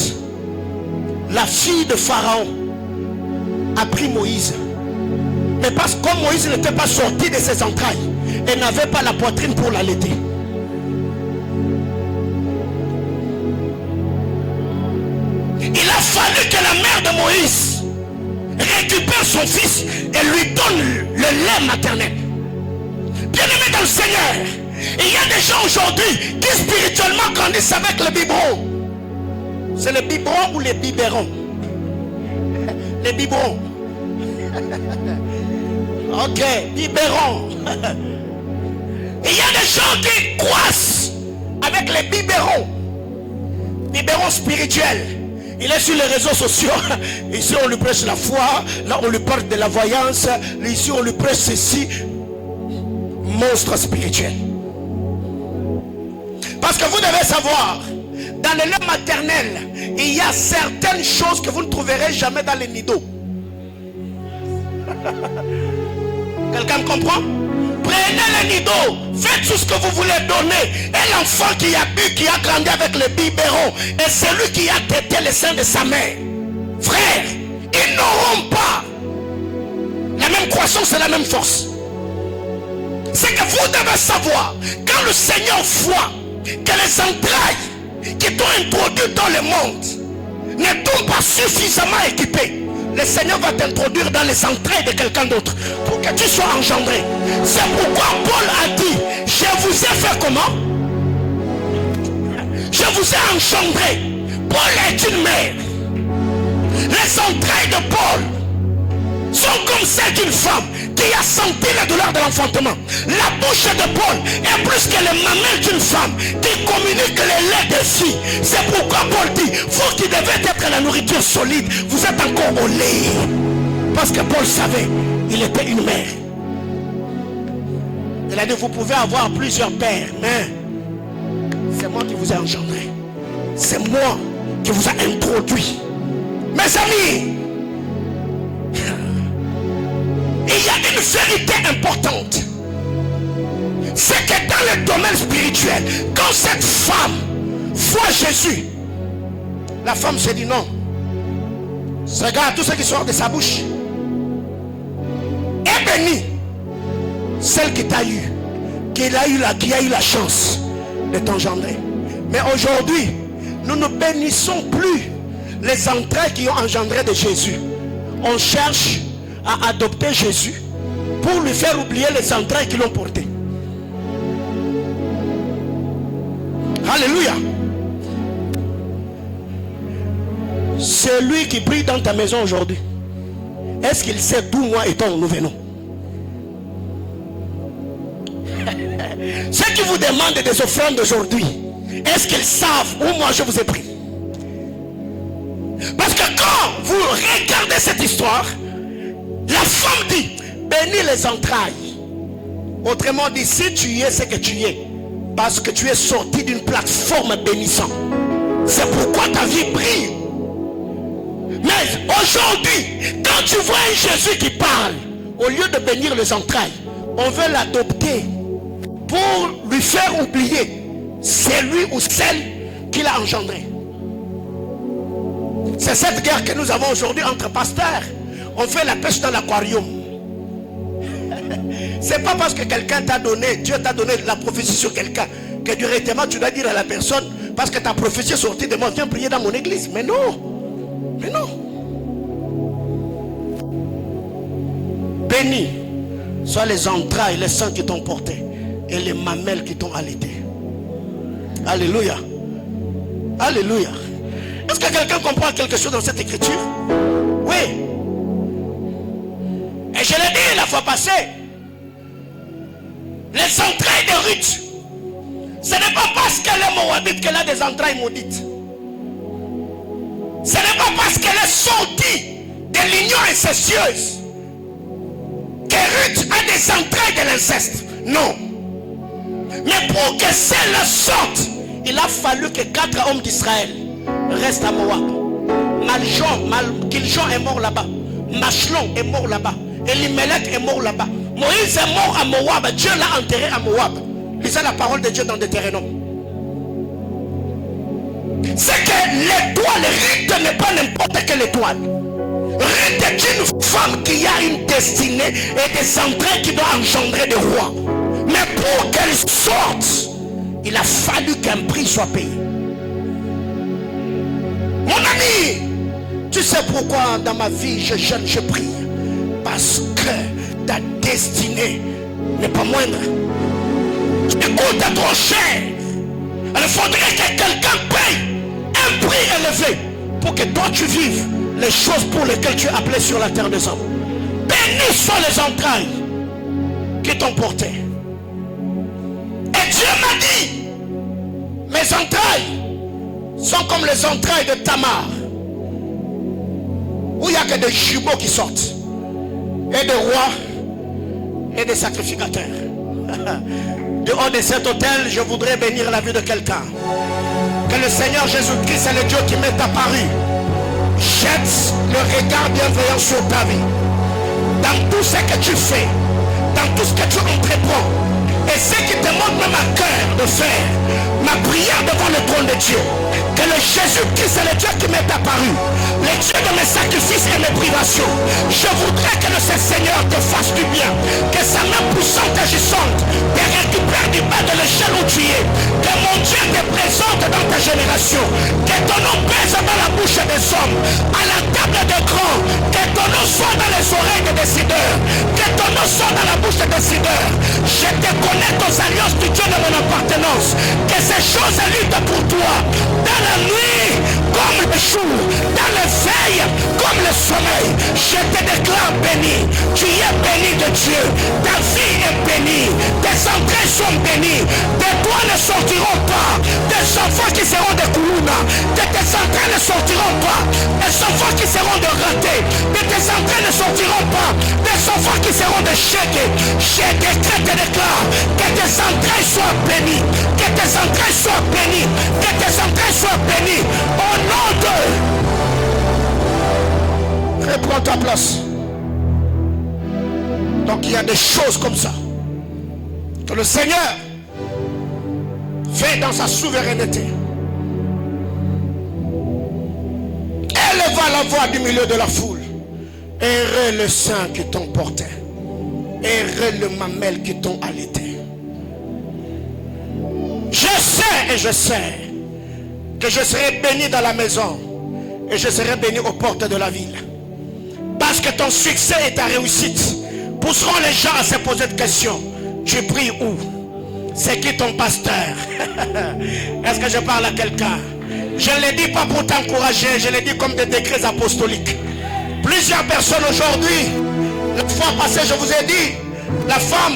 la fille de Pharaon a pris Moïse. Mais parce que comme Moïse n'était pas sorti de ses entrailles, elle n'avait pas la poitrine pour l'allaiter. Il a fallu que la mère de Moïse récupère son fils et lui donne le lait maternel. Bien-aimé dans le Seigneur, il y a des gens aujourd'hui qui spirituellement grandissent avec le biberon. C'est le biberon ou les biberons? Les biberons. Ok, biberon. Il y a des gens qui croissent avec les biberons. Biberon spirituel. Il est sur les réseaux sociaux. Ici on lui prêche la foi. Là on lui parle de la voyance. Ici on lui prêche ceci. Monstre spirituel. Parce que vous devez savoir, dans le lait maternel, il y a certaines choses que vous ne trouverez jamais dans les nidos. Quelqu'un me comprend? Prenez le nido, faites tout ce que vous voulez donner. Et l'enfant qui a bu, qui a grandi avec le biberon, et celui qui a tété le sein de sa mère, frère, ils n'auront pas la même croissance et la même force. C'est que vous devez savoir, quand le Seigneur voit que les entrailles qui t'ont introduit dans le monde ne t'ont pas suffisamment équipé, le Seigneur va t'introduire dans les entrailles de quelqu'un d'autre pour que tu sois engendré. C'est pourquoi Paul a dit, je vous ai fait comment? Je vous ai engendré. Paul est une mère. Les entrailles de Paul sont comme celles d'une femme qui a senti la douleur de l'enfantement. La bouche de Paul est plus que les mamelles d'une femme qui communique les laits des filles. C'est pourquoi Paul dit, vous qui devez être la nourriture solide, vous êtes encore au lait. Parce que Paul savait, il était une mère. Il a dit, vous pouvez avoir plusieurs pères, mais c'est moi qui vous ai engendré. C'est moi qui vous ai introduit. Mes amis, il y a une vérité importante. C'est que dans le domaine spirituel, quand cette femme voit Jésus, la femme se dit non. Regarde tout ce qui sort de sa bouche. Et béni celle qui t'a eu, qui a eu la chance de t'engendrer. Mais aujourd'hui, nous ne bénissons plus les entrailles qui ont engendré de Jésus. On cherche à adopter Jésus pour lui faire oublier les entrailles qui l'ont porté. Alléluia. Celui qui prie dans ta maison aujourd'hui, est-ce qu'il sait d'où moi et toi nous venons? Ceux qui vous demandent des offrandes aujourd'hui, est-ce qu'ils savent où moi je vous ai pris? Parce que quand vous regardez cette histoire, la femme dit, bénis les entrailles. Autrement dit, si tu y es, c'est que tu y es. Parce que tu es sorti d'une plateforme bénissante. C'est pourquoi ta vie brille. Mais aujourd'hui, quand tu vois un Jésus qui parle, au lieu de bénir les entrailles, on veut l'adopter pour lui faire oublier celui ou celle qu'il a engendré. C'est cette guerre que nous avons aujourd'hui entre pasteurs. On fait la pêche dans l'aquarium. C'est pas parce que quelqu'un t'a donné, Dieu t'a donné la prophétie sur quelqu'un, que directement tu dois dire à la personne, parce que ta prophétie est sortie de moi, viens prier dans mon église. Mais non. Mais non. Béni soient les entrailles, les seins qui t'ont porté et les mamelles qui t'ont allaité. Alléluia. Alléluia. Est-ce que quelqu'un comprend quelque chose dans cette écriture? Oui. Et je l'ai dit la fois passée, les entrailles de Ruth, ce n'est pas parce qu'elle est moabite qu'elle a des entrailles maudites. Ce n'est pas parce qu'elle est sortie de l'union incestueuse que Ruth a des entrailles de l'inceste. Non. Mais pour que celle sorte, il a fallu que 4 hommes d'Israël restent à Moab. Kiljon est mort là-bas. Machlon est mort là-bas. Elimelech est mort là-bas. Moïse est mort à Moab. Dieu l'a enterré à Moab. Lisez la parole de Dieu dans Deutéronome. C'est que l'étoile, Ruth n'est pas n'importe quelle étoile. Ruth est une femme qui a une destinée et des entrailles qui doivent engendrer des rois. Mais pour qu'elle sorte, il a fallu qu'un prix soit payé. Mon ami, tu sais pourquoi dans ma vie je jeûne, je prie? Parce que ta destinée n'est pas moindre. Tu coûtes trop cher. Il faudrait que quelqu'un paye un prix élevé pour que toi tu vives les choses pour lesquelles tu es appelé sur la terre des hommes. Bénis soient les entrailles qui t'ont porté. Et Dieu m'a dit, mes entrailles sont comme les entrailles de Tamar, où il n'y a que des jumeaux qui sortent, et des rois et des sacrificateurs. De haut de cet hôtel, je voudrais bénir la vie de quelqu'un. Que le Seigneur Jésus-Christ est le Dieu qui m'est apparu. Jette le regard bienveillant sur ta vie. Dans tout ce que tu fais, dans tout ce que tu entreprends, et ce qui te montre même à cœur de faire, ma prière devant le trône de Dieu, que le Jésus-Christ est le Dieu qui m'est apparu, le Dieu de mes sacrifices et mes privations. Je voudrais que le Seigneur te fasse du bien, que sa main puissante et agissante te récupère du bas de l'échelle où tu es, que mon Dieu te présente dans ta génération, que ton nom pèse dans la bouche des hommes, à la table des grands, que ton nom soit dans les oreilles des décideurs, que ton nom soit dans la bouche des décideurs. Je te connais aux alliances du Dieu de mon appartenance, que ces choses luttent pour toi, dans la nuit comme le jour, dans le veille comme le sommeil. Je te déclare béni, tu es béni de Dieu, ta vie est bénie, tes entrailles sont bénies, de toi ne sortiront pas des enfants qui seront des koulouna, de tes entrailles ne sortiront pas des enfants qui seront de ratés, de tes entrailles ne sortiront pas des enfants qui seront de chèques. Je décrète et déclare que tes entrailles soient bénies, que tes entrailles soient bénies, que tes entrailles soient bénies au nom de... Reprends ta place. Donc il y a des choses comme ça que le Seigneur fait dans sa souveraineté. Éleva la voix du milieu de la foule. Errez le sein qui t'ont porté. Errez le mamelle qui t'ont allaité. Je sais et je sais que je serai béni dans la maison et je serai béni aux portes de la ville. Parce que ton succès et ta réussite pousseront les gens à se poser des questions. Tu pries où? C'est qui ton pasteur? Est-ce que je parle à quelqu'un? Je ne le dis pas pour t'encourager, je le dis comme des décrets apostoliques. Plusieurs personnes aujourd'hui, la fois passée je vous ai dit, la femme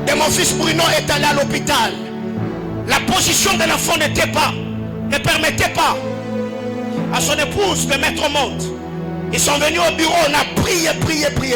de mon fils Bruno est allée à l'hôpital. La position de l'enfant ne permettait pas à son épouse de mettre au monde. Ils sont venus au bureau, on a prié.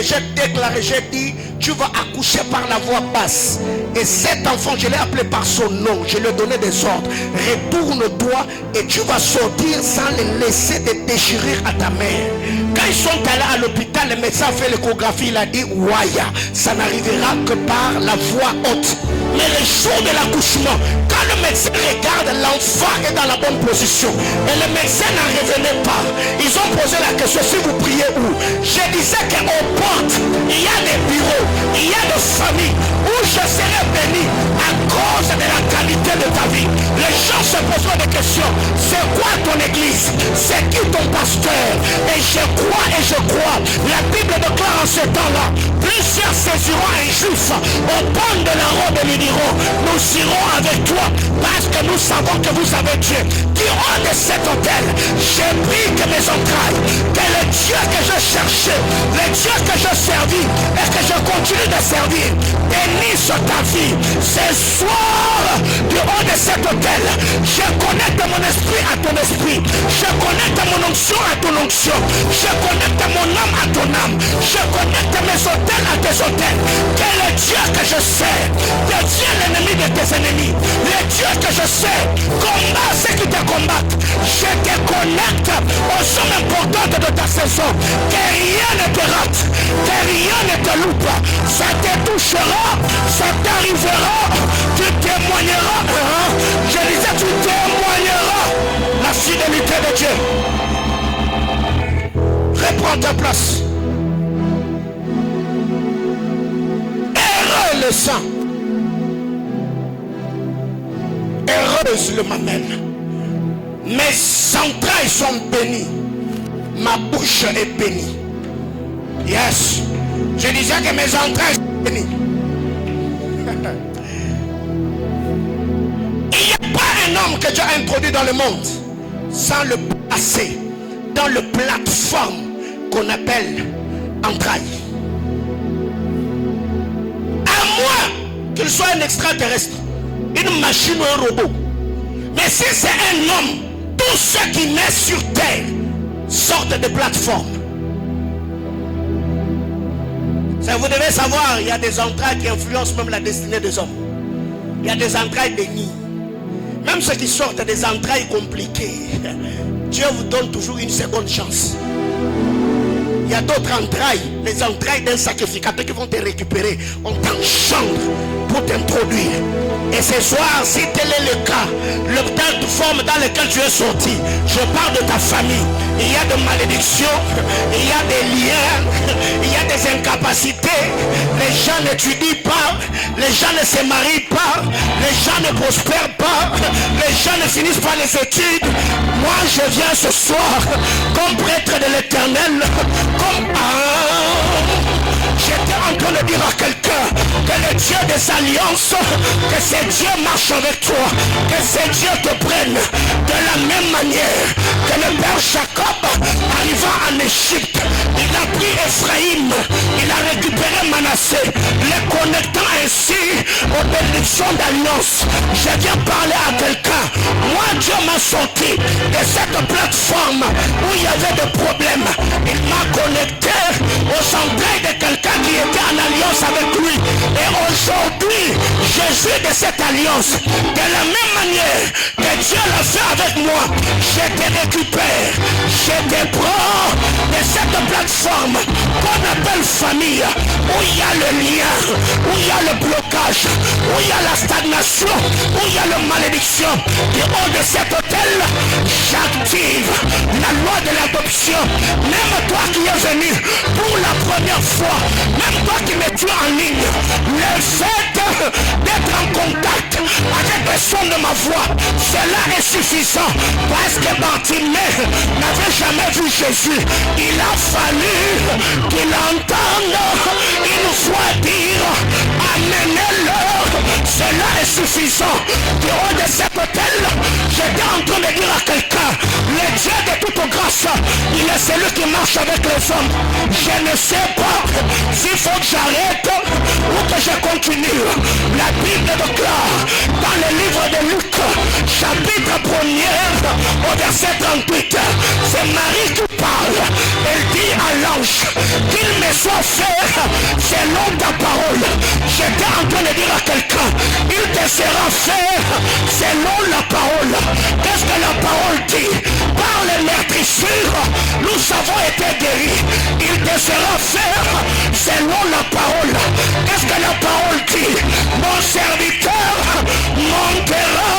J'ai déclaré, j'ai dit, tu vas accoucher par la voix basse. Et cet enfant, je l'ai appelé par son nom. Je lui ai donné des ordres. Retourne-toi et tu vas sortir sans le laisser de déchirer à ta mère. Quand ils sont allés à l'hôpital, le médecin a fait l'échographie. Il a dit, Ouaya, ça n'arrivera que par la voix haute. Mais le jour de l'accouchement, quand le médecin regarde, l'enfant est dans la bonne position. Et le médecin n'en revenait pas. Ils ont posé la question, si vous priez où? Je disais qu'aux portes, il y a des bureaux, il y a des familles où je serai béni à cause de la qualité de ta vie. Les gens se poseront des questions. C'est quoi ton église? C'est qui ton pasteur? Et je crois, la Bible Bible déclare en ce temps-là, plusieurs saisiront un juif au pont de la robe et lui diront, nous irons avec toi parce que nous savons que vous avez Dieu. Diront de cet hôtel, j'ai pris que mes entrailles, que le Dieu que je cherchais, le Dieu que je servis et que je continue de servir, bénisse ta vie. Ce soir, du haut de cet hôtel, je connecte mon esprit à ton esprit, je connecte mon onction à ton onction, je connecte mon âme à ton âme, je connecte mes hôtels à tes hôtels. Que le Dieu que je sais devient l'ennemi de tes ennemis. Le Dieu que je sais combat ceux qui te combattent. Je te connecte aux sommes importantes de ta saison. Que rien ne te rate, que rien ne te loupe. Ça te touchera, ça t'arrivera, tu témoigneras. Je disais, tu témoigneras la fidélité de Dieu. Reprends ta place. Heureux le sang, heureuse le mamelle. Mes entrailles sont bénies, ma bouche est bénie. Yes, je disais que mes entrailles sont bénies. Il n'y a pas un homme que Dieu a introduit dans le monde sans le placer dans le plateforme qu'on appelle entrailles. À moins qu'il soit un extraterrestre, une machine ou un robot. Mais si c'est un homme, tous ceux qui naissent sur terre sortent de plateformes. Ça, vous devez savoir, il y a des entrailles qui influencent même la destinée des hommes. Il y a des entrailles bénies. Même ceux qui sortent des entrailles compliquées, Dieu vous donne toujours une seconde chance. Il y a d'autres entrailles, les entrailles d'un sacrificateur qui vont te récupérer. On t'enchante pour t'introduire. Et ce soir, si tel est le cas, le plateforme dans lequel tu es sorti, je parle de ta famille. Il y a des malédictions, il y a des liens, il y a des incapacités. Les gens n'étudient pas, les gens ne se marient pas, les gens ne prospèrent pas, les gens ne finissent pas les études. Moi, je viens ce soir comme prêtre de l'Éternel, comme j'étais en train de dire à quelqu'un que le Dieu des alliances, que ce Dieu marche avec toi, que ce Dieu te prenne de la même manière que le père Jacob arriva en Égypte. Il a pris Ephraïm, il a récupéré Manassé, les connectant ainsi aux bénédictions d'alliance. Je viens parler à quelqu'un. Moi, Dieu m'a sorti de cette plateforme où il y avait des problèmes. Il m'a connecté aux entrailles de quelqu'un qui était en alliance avec lui. Et aujourd'hui, je suis de cette alliance. De la même manière que Dieu l'a fait avec moi, je te récupère, je te prends de cette plateforme qu'on appelle famille, où il y a le lien, où il y a le blocage, où il y a la stagnation, où il y a la malédiction. Du haut de cet hôtel, j'active la loi de l'adoption. Même toi qui es venu pour la première fois, même toi qui me tues en ligne, le fait d'être en contact avec le son de ma voix, cela est suffisant, parce que Bartimée n'avait jamais vu Jésus. Il a fallu qu'il entende une fois dire amenez-le. Cela est suffisant. Du haut de cet hôtel, j'étais en train de dire à quelqu'un, le Dieu de toute grâce, il est celui qui marche avec les hommes. Je ne sais pas s'il faut que j'arrête ou que je continue. La Bible déclare dans le livre de Luc, chapitre 1er, au verset 38, c'est Marie qui parle. Elle dit à l'ange qu'il me soit fait selon ta parole. J'étais en train de dire à quelqu'un, il te sera fait selon la parole. Qu'est-ce que la parole dit? Par les meurtrissures, nous avons été guéris. Il te sera fait selon la parole. Qu'est-ce que la parole dit? Mon serviteur montera,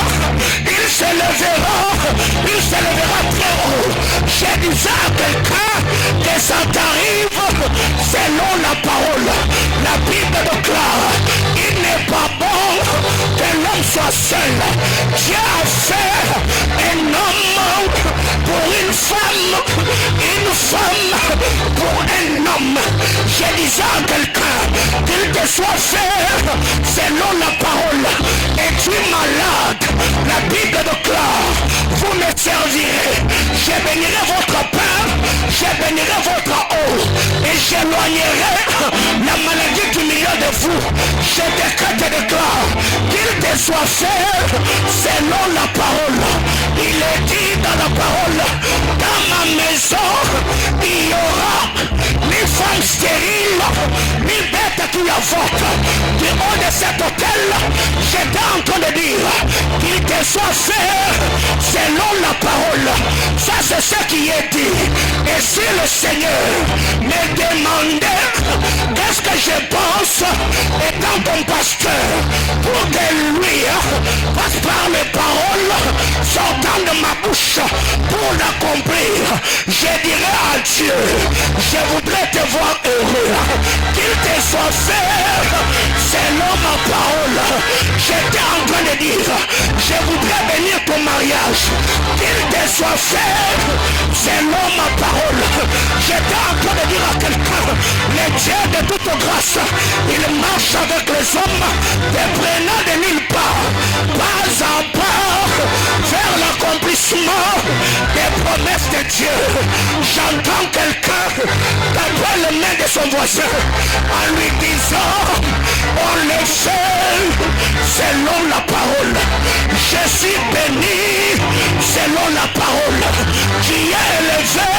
il se lèvera très haut. Je disais à quelqu'un que ça t'arrive selon la parole. La Bible déclare, il n'est pas bon que l'homme soit seul. Dieu a fait un homme pour une femme pour un homme. Je disais à quelqu'un qu'il te soit fait selon la parole. Es-tu malade? La Bible déclare, vous me servirez. Je bénirai votre pain, je bénirai votre eau et j'éloignerai la maladie du milieu de vous. Je décrète et déclare qu'il te soit fait selon la parole. Il est dit dans la parole, dans ma maison il y aura ni femme stérile, ni bête qui avorte. Du haut de cet hôtel, j'étais en train de dire qu'il te soit fait selon la parole. Ça c'est ce qui est dit. Et si le Seigneur me demandait qu'est-ce que je pense étant ton pasteur, pour que lui passe par les paroles sortant de ma bouche pour l'accomplir, je dirais à Dieu, je voudrais te voir heureux, qu'il te soit fait selon ma parole. J'étais en train de dire, je voudrais bénir ton mariage, qu'il te soit fait selon ma parole. J'étais en train de dire à quelqu'un, le Dieu de toute grâce, il marche avec les hommes, te prenant de nulle part, pas à pas, vers l'accomplissement des promesses de Dieu. J'entends quelqu'un taper les mains de son voisin en lui disant, on le fait selon la parole. Je suis béni selon la parole. Qui est élevé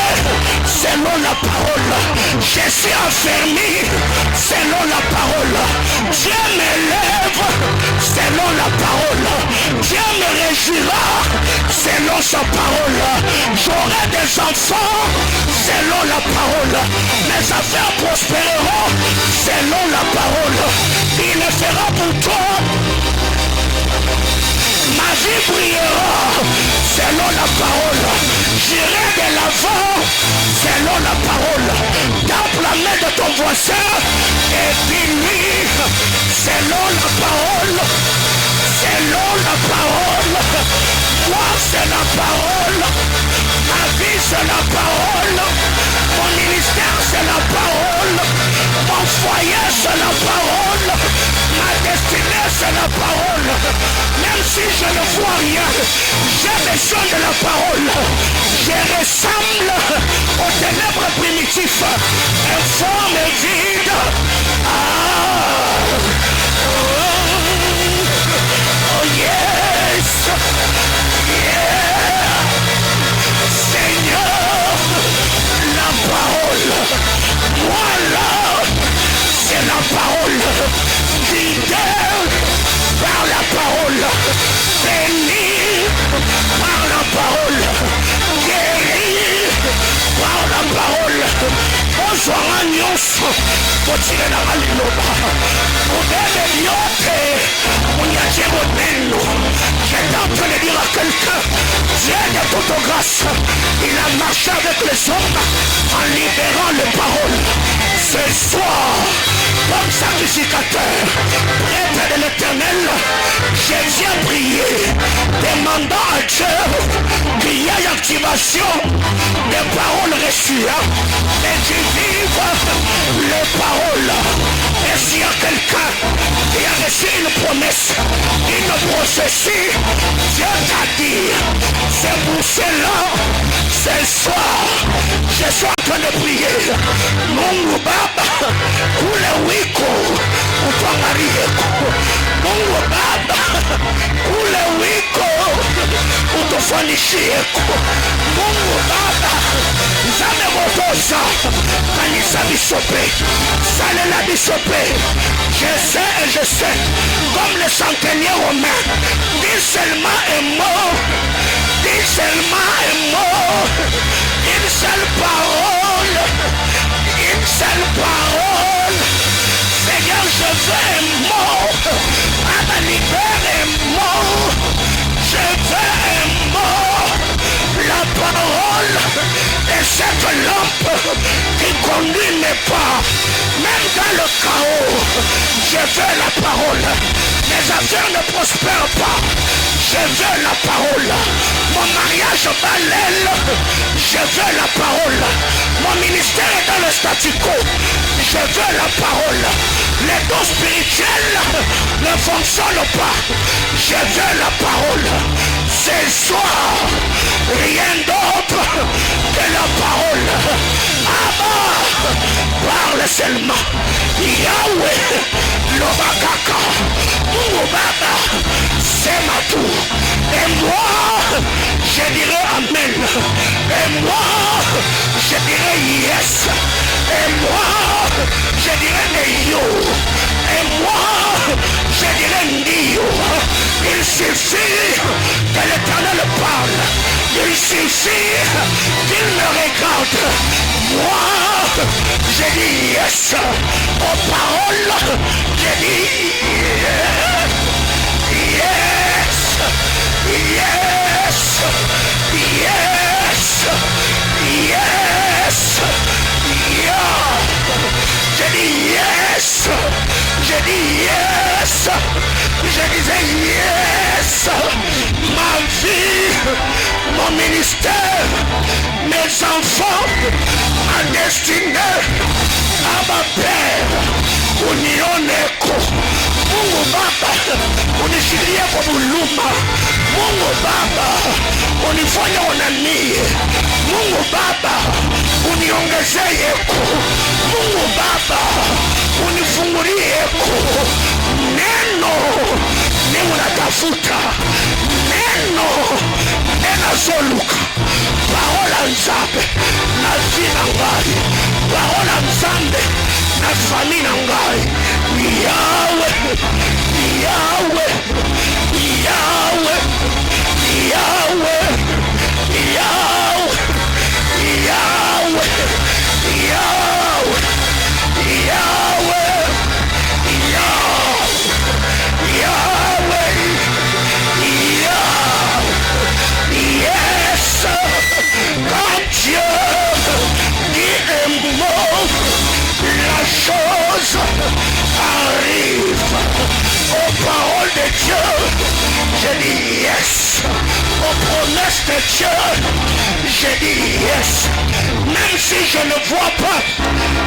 selon la parole. Je suis affermi selon la parole. Dieu m'élève selon la parole. Dieu me régira selon sa parole. J'aurai des enfants selon la parole. Mes affaires prospéreront selon la parole. Il le fera pour toi. Ma vie brillera selon la parole. J'irai de l'avant selon la parole. Tape la main de ton voisin et dis-lui selon la parole. Selon la parole. Moi c'est la parole. Ma vie c'est la parole. Mon ministère c'est la parole. Mon foyer c'est la parole. Ma destinée c'est la parole. Même si je ne vois rien, j'ai besoin de la parole. Je ressemble aux ténèbres primitifs, informe et vide. Oh yes, yeah. Seigneur, la parole, voilà, c'est la parole. Guidé par la parole, béni par la parole, guéri par la parole. Bonsoir à nyonso, kotile na maliloba, modele yote, munyaje modelo. J'étais en train de dire à quelqu'un, Dieu de toute grâce, il a marché avec les hommes en libérant les paroles. Ce soir, comme sacrificateur, prêtre de l'Éternel, je viens prier, demandant à Dieu qu'il y ait activation des paroles reçues, et qu'il vive les paroles. Et s'il y a quelqu'un qui a reçu une promesse, une prophétie, Dieu t'a dit, c'est pour cela, ce soir, je suis en train de prier. Mungu Baba, ule wiko utuangalieko. Mungu Baba, ule wiko utufanishieko. Mungu Baba, nzambe motosa kanisa bisope, salela bisope. Je sais et je sais, comme le centenier romain, dis seulement un mot, dis seulement un mot, une seule parole, une seule parole. Seigneur, je veux un mot, Papa, libère un mot, je veux un mot. La parole est cette lampe qui conduit mes pas, même dans le chaos. Je veux la parole. Mes affaires ne prospèrent pas. Je veux la parole. Mon mariage bat l'aile. Je veux la parole. Mon ministère est dans le statu quo. Je veux la parole. Les dons spirituels ne fonctionnent pas. Je veux la parole. Ce soir, rien d'autre que la parole. Abba, parle seulement. Yahweh, Lobakaka, Baba, c'est ma tour. Et moi, je dirai Amen. Et moi, je dirai Yes. Et moi, je dirai Neyo. Et moi, je dirai Ndio. Il suffit que l'Éternel parle. Il suffit qu'il me regarde. Moi, je dis Yes. Aux paroles, je dis Yes. Yes. Yes. Yes. Yes. Yeah. Je dis yes. Je dis yes. Je disais yes. Ma vie, mon ministère, mes enfants, ma destinée, à ma père, unioneko. Mungu Baba, unishikilie kwa buluma. Mungu Baba, unifanya unanie. Mungu Baba, uniongezeyeko. Mungu Baba, unifungurieko. Neno ni unatafuta. Neno soluka. Parola nzambe na vina ngai. Parola nzambe na famina ngai. Yahweh, Yahweh, Yahweh, Yahweh, Yahweh, Yahweh, Yahweh, Yahweh, Yahweh, yes, quand Dieu dit un mot, la chose arrive. Aux paroles de Dieu, je dis yes. Aux promesses de Dieu, je dis yes. Même si je ne vois pas,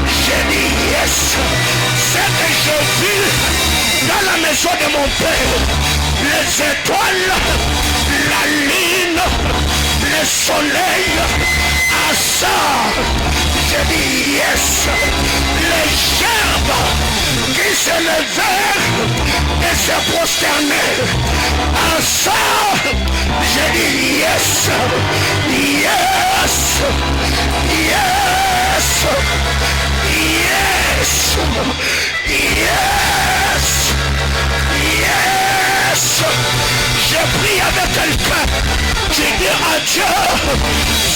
je dis yes. Ce que j'ai vu dans la maison de mon père, les étoiles, la lune, le soleil, à ça, je dis yes. Les gerbes qui se levèrent et se prosternaient, à ça, je dis yes. Yes. Yes. Yes. Yes. Yes. Je prie avec quelqu'un qui dit à Dieu,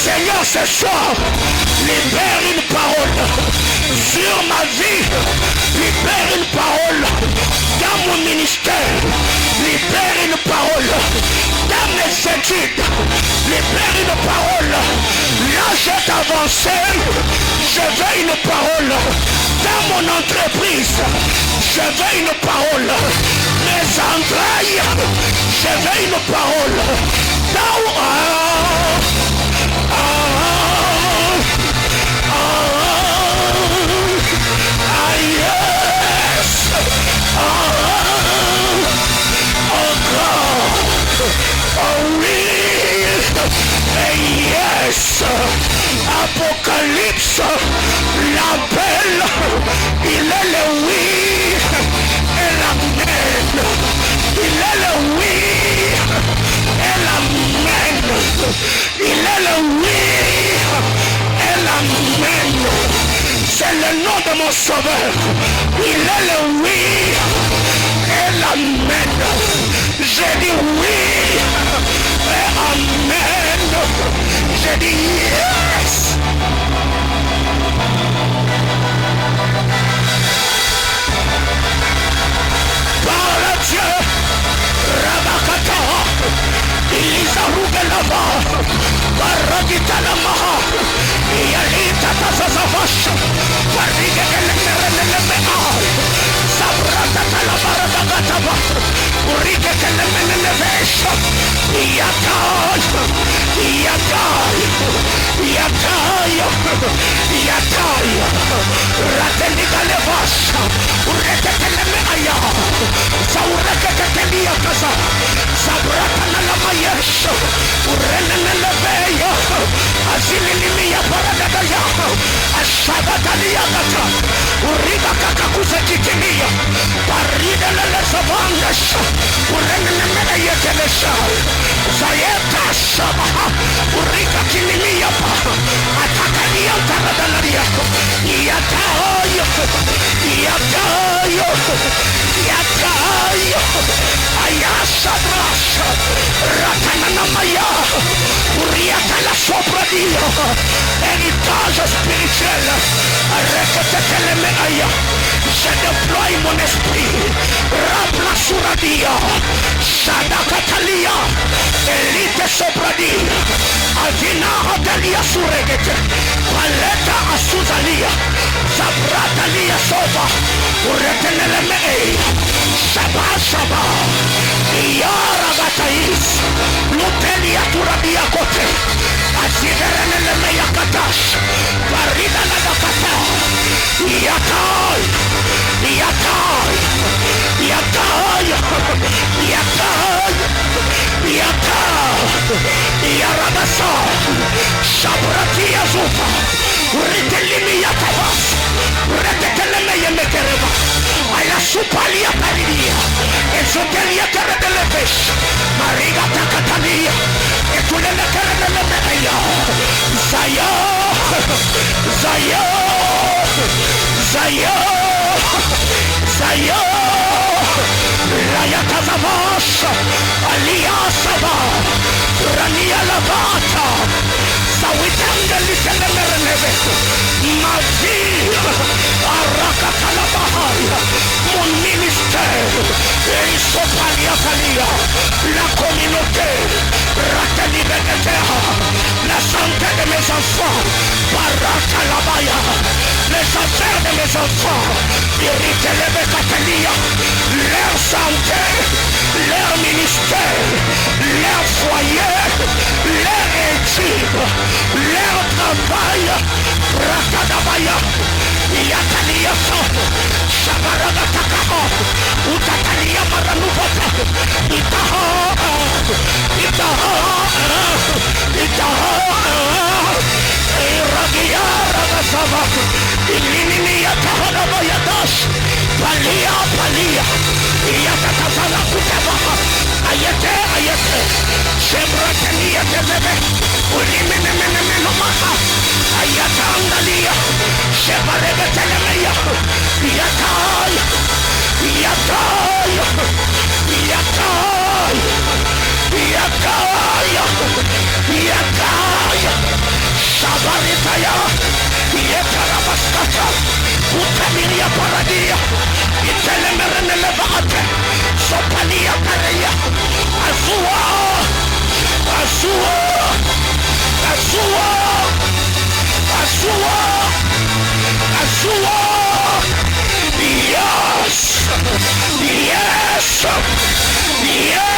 Seigneur, ce soir, libère une parole sur ma vie, libère une parole dans mon ministère, libère une parole dans mes études, libère une parole. Là, j'ai avancé, je veux une parole dans mon entreprise, je veux une parole. Mes entrailles, je veux une parole. Apocalypse, l'appel, il est le oui et l'amen. Il est le oui et l'amen. Il est le oui et l'amen. C'est le nom de mon sauveur. Il est le oui et l'amen. J'ai dit oui et amen. J'ai dit yes. Parle à Dieu. Rabakata. Ilisa Rugelava. Barakita Lamaha. Yalita Tazazavasha. Barriga Kelemea. Sabrata Talabaratava. Urike Kelemenevesha. Yatai. Yatai. Yatai. Yatai. Ratelika Leva. Kaza, Sabrata la Mayesha, Urena Beya, Azilimia Paradaya, Ashabatalia Kata, Uriga Kakakusa Titinia, Parida la Savandas, Urena Meya Telesha, Zayeta Shabaha, Uriga Kilimia, Atakalia Taradalaria, Yatayo, Yatayo, Yatayo, Ayasabrasha, Ratanamaya, Uriata la Sopradio, héritage spirituel, Reketetelemea, je déploie mon esprit, Rapla Suradia, Shadakatalia, Elite Sopradia, Adina Adalia Suregete, Paleta Asuzalia, Zabratalia Sova, Uretenelemei, Shaba Shaba, Yara Batais, Lutelia Turabia Kote, Aziderenelemea Katash, Barida Nadakata, Yatai, Yatai, Yatai, Yatai, Yatai, Yarabasa, Shabratia Zufa, Ritelimia Tabas, Retetelemea Mekereba, Aya Supalia Paridia, Esotelia Terra de Leves, Mariga Takatania, Etulele Terra de Leveia, Zaya, Zaya, Zaya, Zaya, Raya Tazavas, Alia Saba, Rania Lavata, Sawitanga Little Mazi, Arakatalabahaya, mon ministère, Sopalia Kalia, la communauté, Ratali Beketea, la santé de mes enfants, Barakalabaya, les affaires de mes enfants, Iritele Bekatelia, leur santé, leur ministère, leur foyer, leur étude, leur travail, Rakadabaya, Yatalia Soto, Shabaraga Takao, Utatalia Maranubata, Itaha, Itaha, Itaha, Iragia Ragasava, Ilinia Tahanabaya Dash, Palia, Palia, Yatakazala Kutabaha, Ayate, Ayate, Shebratania Tevebe, Ulimenemenemenumaha, Ayatangalia, Shebarega Telemea, Yatai, Yatai, Yatai, Yatai, Yatai, Shabaritaya, Yetarabastata, Utamiria Paradia, Itelemerne Levate, Sopalia Paria, Azua, Azua, Azua, Azua, Azua, yes, yes, yes.